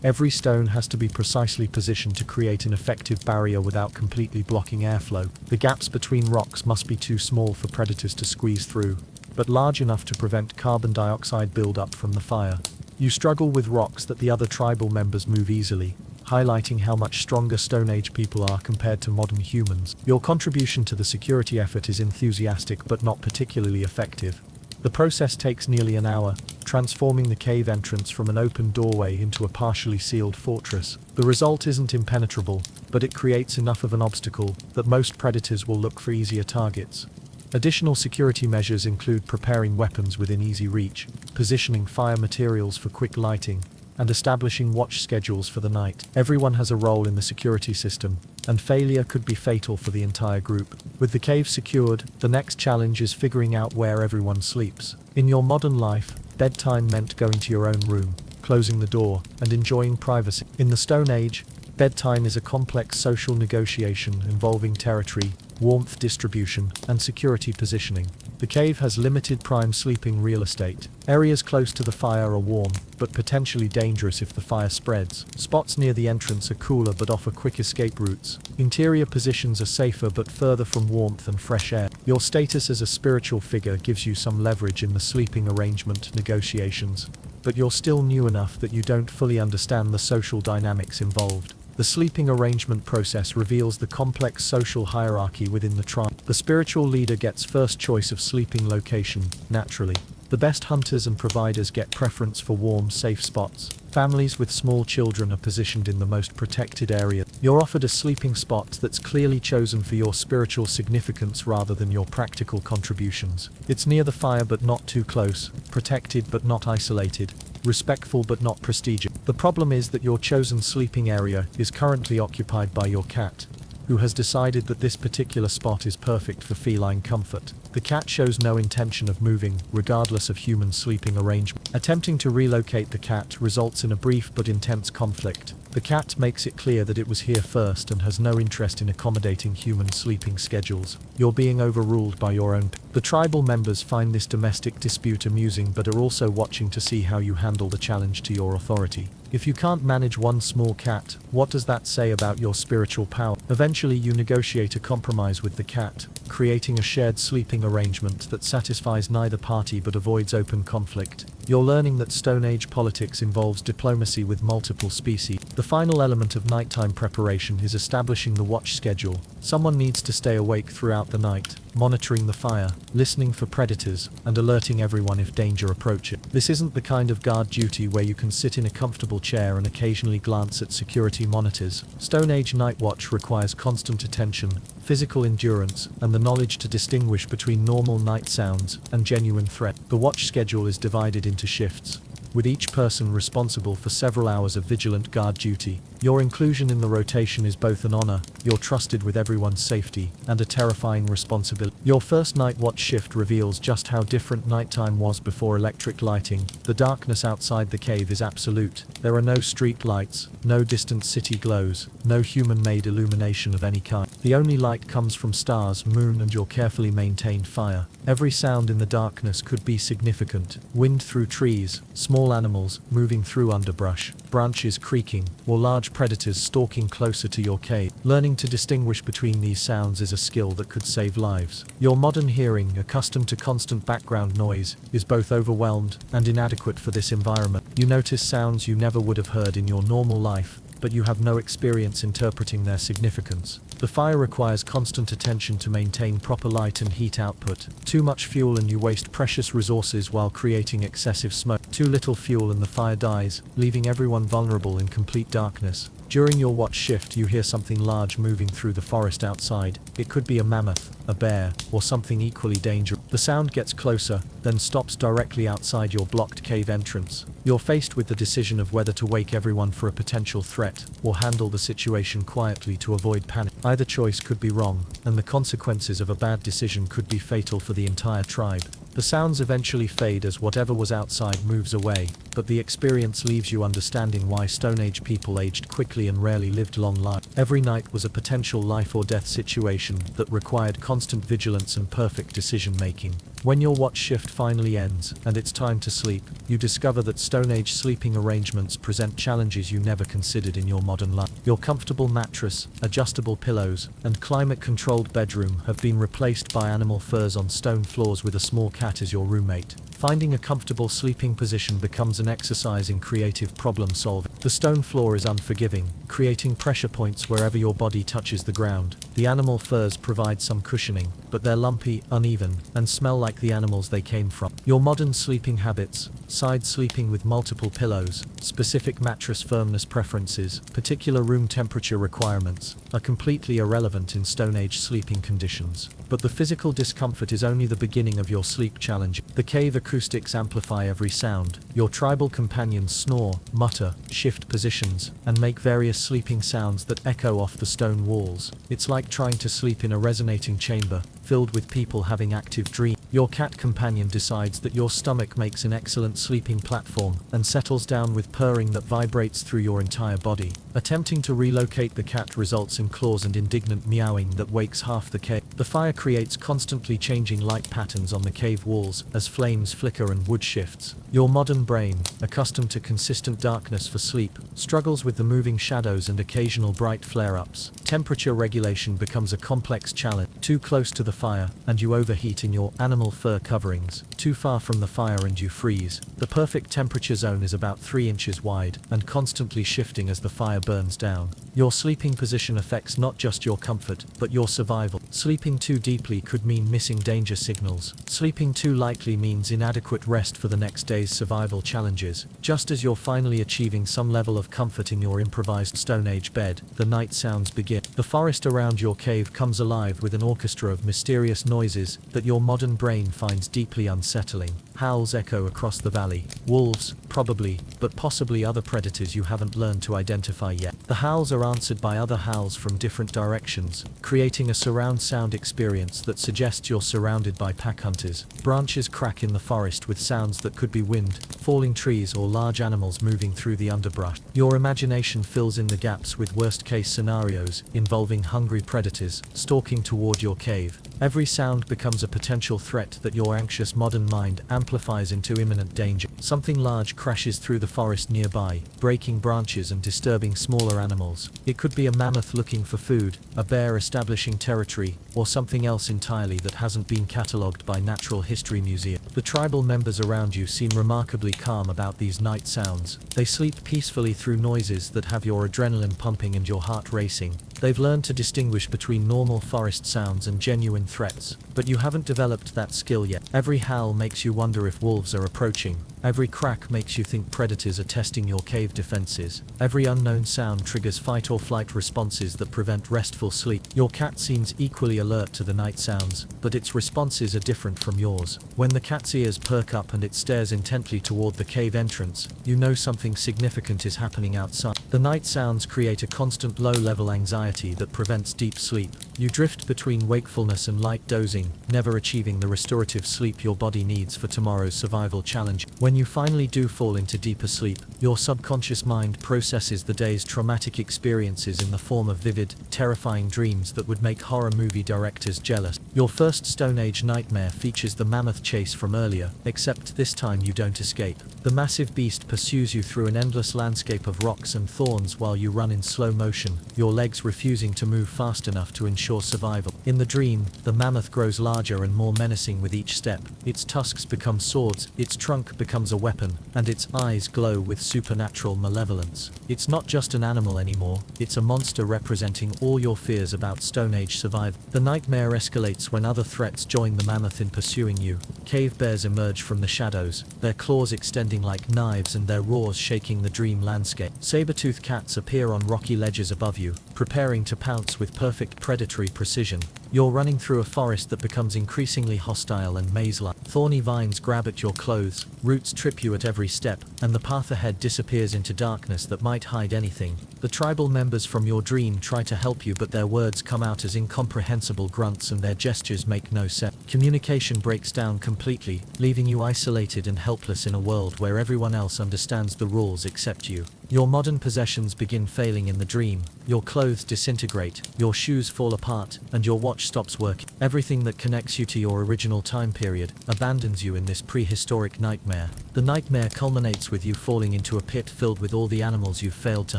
Every stone has to be precisely positioned to create an effective barrier without completely blocking airflow. The gaps between rocks must be too small for predators to squeeze through, but large enough to prevent carbon dioxide buildup from the fire. You struggle with rocks that the other tribal members move easily, highlighting how much stronger Stone Age people are compared to modern humans. Your contribution to the security effort is enthusiastic but not particularly effective. The process takes nearly an hour, transforming the cave entrance from an open doorway into a partially sealed fortress. The result isn't impenetrable, but it creates enough of an obstacle that most predators will look for easier targets. Additional security measures include preparing weapons within easy reach, positioning fire materials for quick lighting, and establishing watch schedules for the night. Everyone has a role in the security system, and failure could be fatal for the entire group. With the cave secured, the next challenge is figuring out where everyone sleeps. In your modern life, bedtime meant going to your own room, closing the door, and enjoying privacy. In the Stone Age, bedtime is a complex social negotiation involving territory, warmth distribution, and security positioning. The cave has limited prime sleeping real estate. Areas close to the fire are warm, but potentially dangerous if the fire spreads. Spots near the entrance are cooler but offer quick escape routes. Interior positions are safer but further from warmth and fresh air. Your status as a spiritual figure gives you some leverage in the sleeping arrangement negotiations, but you're still new enough that you don't fully understand the social dynamics involved. The sleeping arrangement process reveals the complex social hierarchy within the tribe. The spiritual leader gets first choice of sleeping location, naturally. The best hunters and providers get preference for warm, safe spots. Families with small children are positioned in the most protected area. You're offered a sleeping spot that's clearly chosen for your spiritual significance rather than your practical contributions. It's near the fire but not too close, protected but not isolated, respectful but not prestigious. The problem is that your chosen sleeping area is currently occupied by your cat, who has decided that this particular spot is perfect for feline comfort. The cat shows no intention of moving, regardless of human sleeping arrangement. Attempting to relocate the cat results in a brief but intense conflict. The cat makes it clear that it was here first and has no interest in accommodating human sleeping schedules. You're being overruled by your own. The tribal members find this domestic dispute amusing but are also watching to see how you handle the challenge to your authority. If you can't manage one small cat, what does that say about your spiritual power? Eventually you negotiate a compromise with the cat, creating a shared sleeping arrangement that satisfies neither party but avoids open conflict. You're learning that Stone Age politics involves diplomacy with multiple species. The final element of nighttime preparation is establishing the watch schedule. Someone needs to stay awake throughout the night, monitoring the fire, listening for predators, and alerting everyone if danger approaches. This isn't the kind of guard duty where you can sit in a comfortable chair and occasionally glance at security monitors. Stone Age night watch requires constant attention, physical endurance, and the knowledge to distinguish between normal night sounds and genuine threat. The watch schedule is divided into shifts, with each person responsible for several hours of vigilant guard duty. Your inclusion in the rotation is both an honor, you're trusted with everyone's safety, and a terrifying responsibility. Your first night watch shift reveals just how different nighttime was before electric lighting. The darkness outside the cave is absolute. There are no street lights, no distant city glows, no human-made illumination of any kind. The only light comes from stars, moon, and your carefully maintained fire. Every sound in the darkness could be significant. Wind through trees, small animals moving through underbrush, branches creaking, or large predators stalking closer to your cave. Learning to distinguish between these sounds is a skill that could save lives. Your modern hearing, accustomed to constant background noise, is both overwhelmed and inadequate for this environment. You notice sounds you never would have heard in your normal life, but you have no experience interpreting their significance. The fire requires constant attention to maintain proper light and heat output. Too much fuel and you waste precious resources while creating excessive smoke. Too little fuel and the fire dies, leaving everyone vulnerable in complete darkness. During your watch shift, you hear something large moving through the forest outside. It could be a mammoth, a bear, or something equally dangerous. The sound gets closer, then stops directly outside your blocked cave entrance. You're faced with the decision of whether to wake everyone for a potential threat, or handle the situation quietly to avoid panic. Either choice could be wrong, and the consequences of a bad decision could be fatal for the entire tribe. The sounds eventually fade as whatever was outside moves away, but the experience leaves you understanding why Stone Age people aged quickly and rarely lived long lives. Every night was a potential life or death situation that required constant vigilance and perfect decision making. When your watch shift finally ends, and it's time to sleep, you discover that Stone Age sleeping arrangements present challenges you never considered in your modern life. Your comfortable mattress, adjustable pillows, and climate-controlled bedroom have been replaced by animal furs on stone floors with a small cat as your roommate. Finding a comfortable sleeping position becomes an exercise in creative problem solving. The stone floor is unforgiving, creating pressure points wherever your body touches the ground. The animal furs provide some cushioning, but they're lumpy, uneven, and smell like the animals they came from. Your modern sleeping habits, side sleeping with multiple pillows, specific mattress firmness preferences, particular room temperature requirements, are completely irrelevant in Stone Age sleeping conditions. But the physical discomfort is only the beginning of your sleep challenge. The cave acoustics amplify every sound. Your tribal companions snore, mutter, shift positions, and make various sleeping sounds that echo off the stone walls. It's like trying to sleep in a resonating chamber, filled with people having active dreams. Your cat companion decides that your stomach makes an excellent sleeping platform, and settles down with purring that vibrates through your entire body. Attempting to relocate the cat results in claws and indignant meowing that wakes half the cave. The fire creates constantly changing light patterns on the cave walls as flames flicker and wood shifts. Your modern brain, accustomed to consistent darkness for sleep, struggles with the moving shadows and occasional bright flare-ups. Temperature regulation becomes a complex challenge. Too close to the fire, and you overheat in your animal fur coverings. Too far from the fire and you freeze. The perfect temperature zone is about 3 inches wide, and constantly shifting as the fire burns down. Your sleeping position affects not just your comfort, but your survival. Sleeping too deeply could mean missing danger signals. Sleeping too lightly means inadequate rest for the next day's survival challenges. Just as you're finally achieving some level of comfort in your improvised Stone Age bed, the night sounds begin. The forest around your cave comes alive with an orchestra of mysterious noises that your modern brain finds deeply unsettling. Howls echo across the valley. Wolves, probably, but possibly other predators you haven't learned to identify yet. The howls are answered by other howls from different directions, creating a surround sound experience that suggests you're surrounded by pack hunters. Branches crack in the forest with sounds that could be wind, falling trees, or large animals moving through the underbrush. Your imagination fills in the gaps with worst-case scenarios involving hungry predators stalking toward your cave. Every sound becomes a potential threat that your anxious modern mind amplifies into imminent danger. Something large crashes through the forest nearby, breaking branches and disturbing smaller animals. It could be a mammoth looking for food, a bear establishing territory, or something else entirely that hasn't been catalogued by Natural History Museum. The tribal members around you seem remarkably calm about these night sounds. They sleep peacefully through noises that have your adrenaline pumping and your heart racing. They've learned to distinguish between normal forest sounds and genuine threats, but you haven't developed that skill yet. Every howl makes you wonder if wolves are approaching. Every crack makes you think predators are testing your cave defenses. Every unknown sound triggers fight or flight responses that prevent restful sleep. Your cat seems equally alert to the night sounds, but its responses are different from yours. When the cat's ears perk up and it stares intently toward the cave entrance, you know something significant is happening outside. The night sounds create a constant low-level anxiety that prevents deep sleep. You drift between wakefulness and light dozing, never achieving the restorative sleep your body needs for tomorrow's survival challenge. When you finally do fall into deeper sleep, your subconscious mind processes the day's traumatic experiences in the form of vivid, terrifying dreams that would make horror movie directors jealous. Your first Stone Age nightmare features the mammoth chase from earlier, except this time you don't escape. The massive beast pursues you through an endless landscape of rocks and thorns while you run in slow motion, your legs refusing to move fast enough to ensure survival. In the dream, the mammoth grows larger and more menacing with each step. Its tusks become swords, its trunk becomes a weapon, and its eyes glow with supernatural malevolence. It's not just an animal anymore, it's a monster representing all your fears about Stone Age survival. The nightmare escalates when other threats join the mammoth in pursuing you. Cave bears emerge from the shadows, their claws extending like knives and their roars shaking the dream landscape. Saber-toothed cats appear on rocky ledges above you, preparing to pounce with perfect predatory precision. You're running through a forest that becomes increasingly hostile and maze-like. Thorny vines grab at your clothes, roots trip you at every step, and the path ahead disappears into darkness that might hide anything. The tribal members from your dream try to help you, but their words come out as incomprehensible grunts and their gestures make no sense. Communication breaks down completely, leaving you isolated and helpless in a world where everyone else understands the rules except you. Your modern possessions begin failing in the dream, your clothes disintegrate, your shoes fall apart, and your watch stops working. Everything that connects you to your original time period abandons you in this prehistoric nightmare. The nightmare culminates with you falling into a pit filled with all the animals you've failed to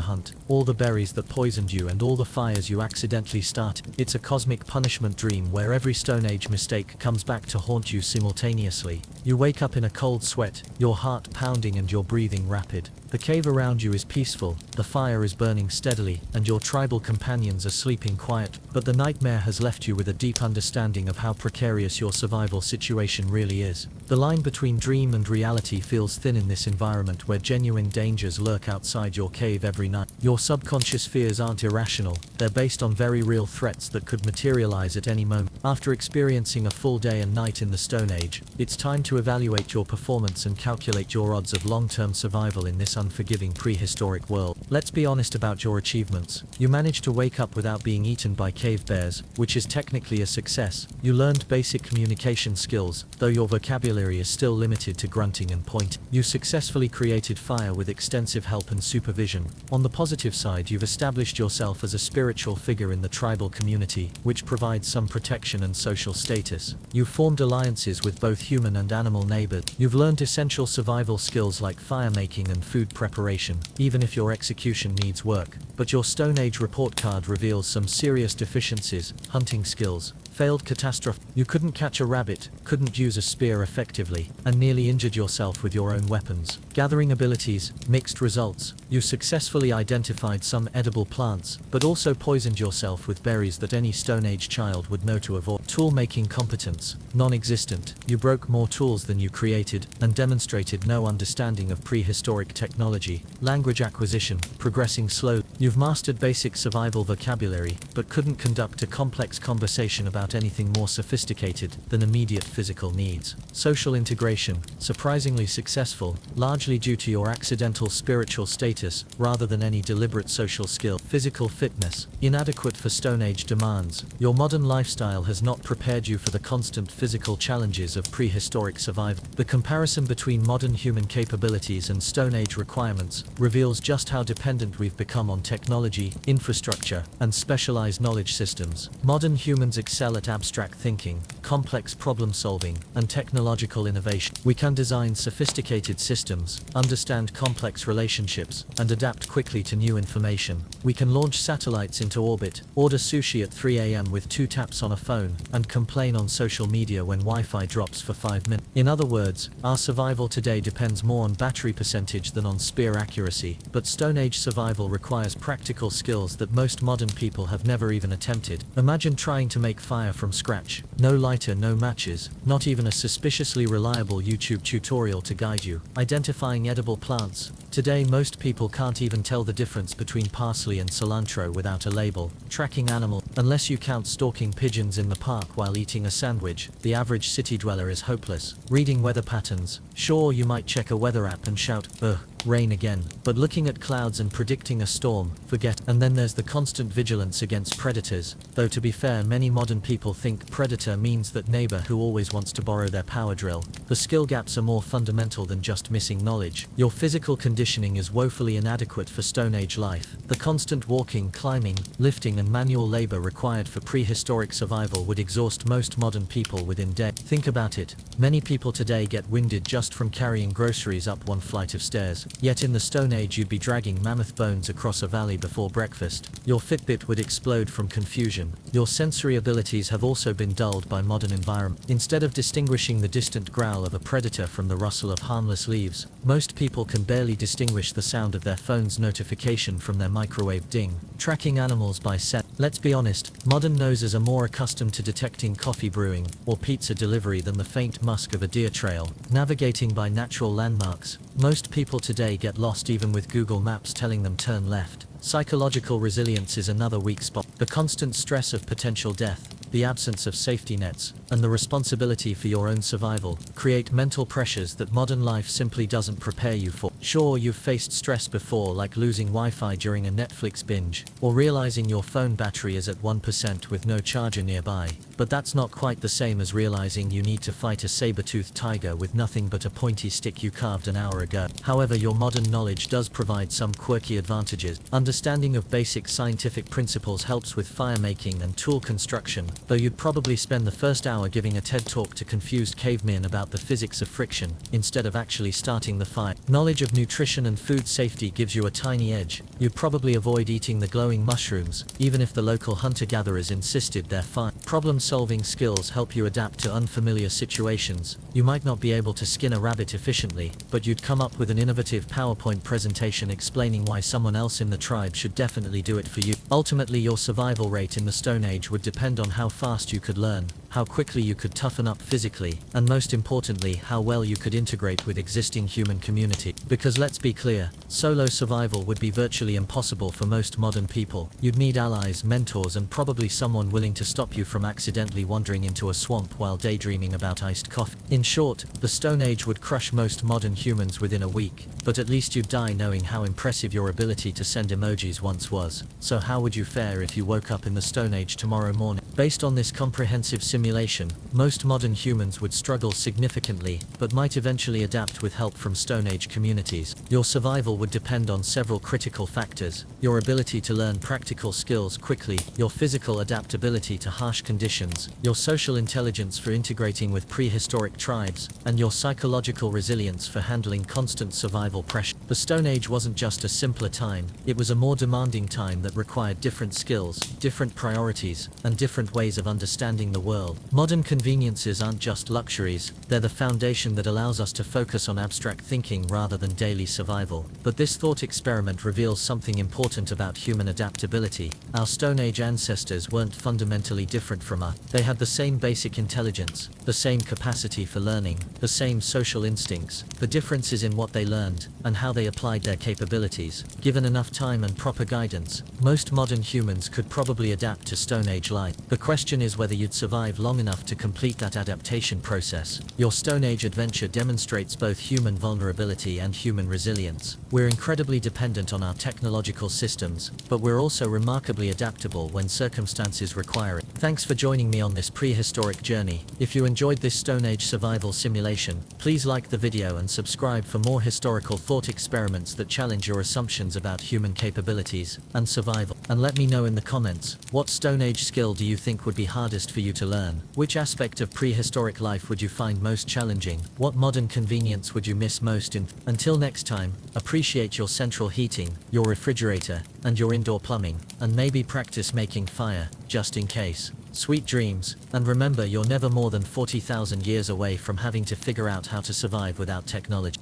hunt, all the berries that poisoned you and all the fires you accidentally started. It's a cosmic punishment dream where every Stone Age mistake comes back to haunt you simultaneously. You wake up in a cold sweat, your heart pounding and your breathing rapid. The cave around you is peaceful, the fire is burning steadily, and your tribal companions are sleeping quiet, but the nightmare has left you with a deep understanding of how precarious your survival situation really is. The line between dream and reality feels thin in this environment where genuine dangers lurk outside your cave every night. Your subconscious fears aren't irrational, they're based on very real threats that could materialize at any moment. After experiencing a full day and night in the Stone Age, it's time to evaluate your performance and calculate your odds of long-term survival in this unforgiving prehistoric world. Let's be honest about your achievements. You managed to wake up without being eaten by cave bears, which is technically a success. You learned basic communication skills, though your vocabulary is still limited to grunting and pointing. You successfully created fire with extensive help and supervision. On the positive side, you've established yourself as a spiritual figure in the tribal community, which provides some protection and social status. You've formed alliances with both human and animal neighbors. You've learned essential survival skills like fire making and food preparation, even if your execution needs work. But your Stone Age report card reveals some serious deficiencies: hunting skills, failed catastrophe. You couldn't catch a rabbit, couldn't use a spear effectively, and nearly injured yourself with your own weapons. Gathering abilities, mixed results. You successfully identified some edible plants, but also poisoned yourself with berries that any Stone Age child would know to avoid. Tool making competence, non-existent. You broke more tools than you created, and demonstrated no understanding of prehistoric technology. Language acquisition, progressing slow. You've mastered basic survival vocabulary, but couldn't conduct a complex conversation about anything more sophisticated than immediate physical needs. Social integration, surprisingly successful, largely due to your accidental spiritual status rather than any deliberate social skill. Physical fitness, inadequate for Stone Age demands. Your modern lifestyle has not prepared you for the constant physical challenges of prehistoric survival. The comparison between modern human capabilities and Stone Age requirements requirements, reveals just how dependent we've become on technology, infrastructure, and specialized knowledge systems. Modern humans excel at abstract thinking, complex problem solving, and technological innovation. We can design sophisticated systems, understand complex relationships, and adapt quickly to new information. We can launch satellites into orbit, order sushi at 3 a.m. with 2 taps on a phone, and complain on social media when Wi-Fi drops for 5 minutes. In other words, our survival today depends more on battery percentage than on spear accuracy, but Stone Age survival requires practical skills that most modern people have never even attempted. Imagine trying to make fire from scratch. No lighter, no matches, not even a suspiciously reliable YouTube tutorial to guide you. Identifying edible plants. Today most people can't even tell the difference between parsley and cilantro without a label. Tracking animals. Unless you count stalking pigeons in the park while eating a sandwich, the average city dweller is hopeless. Reading weather patterns. Sure, you might check a weather app and shout, "Ugh, rain again," but looking at clouds and predicting a storm, forget. And then there's the constant vigilance against predators, though to be fair, many modern people think predator means that neighbor who always wants to borrow their power drill. The skill gaps are more fundamental than just missing knowledge. Your physical conditioning is woefully inadequate for Stone Age life. The constant walking, climbing, lifting and manual labor required for prehistoric survival would exhaust most modern people within days. Think about it. Many people today get winded just from carrying groceries up one flight of stairs. Yet in the Stone Age you'd be dragging mammoth bones across a valley before breakfast. Your Fitbit would explode from confusion. Your sensory abilities have also been dulled by modern environment. Instead of distinguishing the distant growl of a predator from the rustle of harmless leaves, most people can barely distinguish the sound of their phone's notification from their microwave ding. Tracking animals by scent. Let's be honest, modern noses are more accustomed to detecting coffee brewing or pizza delivery than the faint musk of a deer trail. Navigating by natural landmarks. Most people today get lost even with Google Maps telling them turn left. Psychological resilience is another weak spot. The constant stress of potential death, the absence of safety nets, and the responsibility for your own survival create mental pressures that modern life simply doesn't prepare you for. Sure, you've faced stress before, like losing Wi-Fi during a Netflix binge, or realizing your phone battery is at 1% with no charger nearby, but that's not quite the same as realizing you need to fight a saber-toothed tiger with nothing but a pointy stick you carved an hour ago. However, your modern knowledge does provide some quirky advantages. Understanding of basic scientific principles helps with fire making and tool construction, though you'd probably spend the first hour giving a TED talk to confused cavemen about the physics of friction, instead of actually starting the fire. Knowledge of nutrition and food safety gives you a tiny edge. You'd probably avoid eating the glowing mushrooms, even if the local hunter-gatherers insisted they're fine. Problem-solving skills help you adapt to unfamiliar situations. You might not be able to skin a rabbit efficiently, but you'd come up with an innovative PowerPoint presentation explaining why someone else in the tribe should definitely do it for you. Ultimately, your survival rate in the Stone Age would depend on how fast you could learn, how quickly you could toughen up physically, and most importantly, how well you could integrate with existing human community. Because let's be clear, solo survival would be virtually impossible for most modern people. You'd need allies, mentors, and probably someone willing to stop you from accidentally wandering into a swamp while daydreaming about iced coffee. In short, the Stone Age would crush most modern humans within a week, but at least you'd die knowing how impressive your ability to send emojis once was. So how would you fare if you woke up in the Stone Age tomorrow morning? Based on this comprehensive simulation, most modern humans would struggle significantly, but might eventually adapt with help from Stone Age communities. Your survival would depend on several critical factors: your ability to learn practical skills quickly, your physical adaptability to harsh conditions, your social intelligence for integrating with prehistoric tribes, and your psychological resilience for handling constant survival pressure. The Stone Age wasn't just a simpler time, it was a more demanding time that required different skills, different priorities, and different ways of understanding the world. Modern conveniences aren't just luxuries, they're the foundation that allows us to focus on abstract thinking rather than daily survival. But this thought experiment reveals something important about human adaptability. Our Stone Age ancestors weren't fundamentally different from us. They had the same basic intelligence, the same capacity for learning, the same social instincts. The difference is in what they learned, and how they applied their capabilities. Given enough time and proper guidance, most modern humans could probably adapt to Stone Age life. The question is whether you'd survive long enough to complete that adaptation process. Your Stone Age adventure demonstrates both human vulnerability and human resilience. We're incredibly dependent on our technological systems, but we're also remarkably adaptable when circumstances require it. Thanks for joining me on this prehistoric journey. If you enjoyed this Stone Age survival simulation, please like the video and subscribe for more historical thought experiments that challenge your assumptions about human capabilities and survival. And let me know in the comments, what Stone Age skill do you think would be hardest for you to learn? Which aspect of prehistoric life would you find most challenging? What modern convenience would you miss most in? Until next time, appreciate your central heating, your refrigerator, and your indoor plumbing, and maybe practice making fire, just in case. Sweet dreams, and remember, you're never more than 40,000 years away from having to figure out how to survive without technology.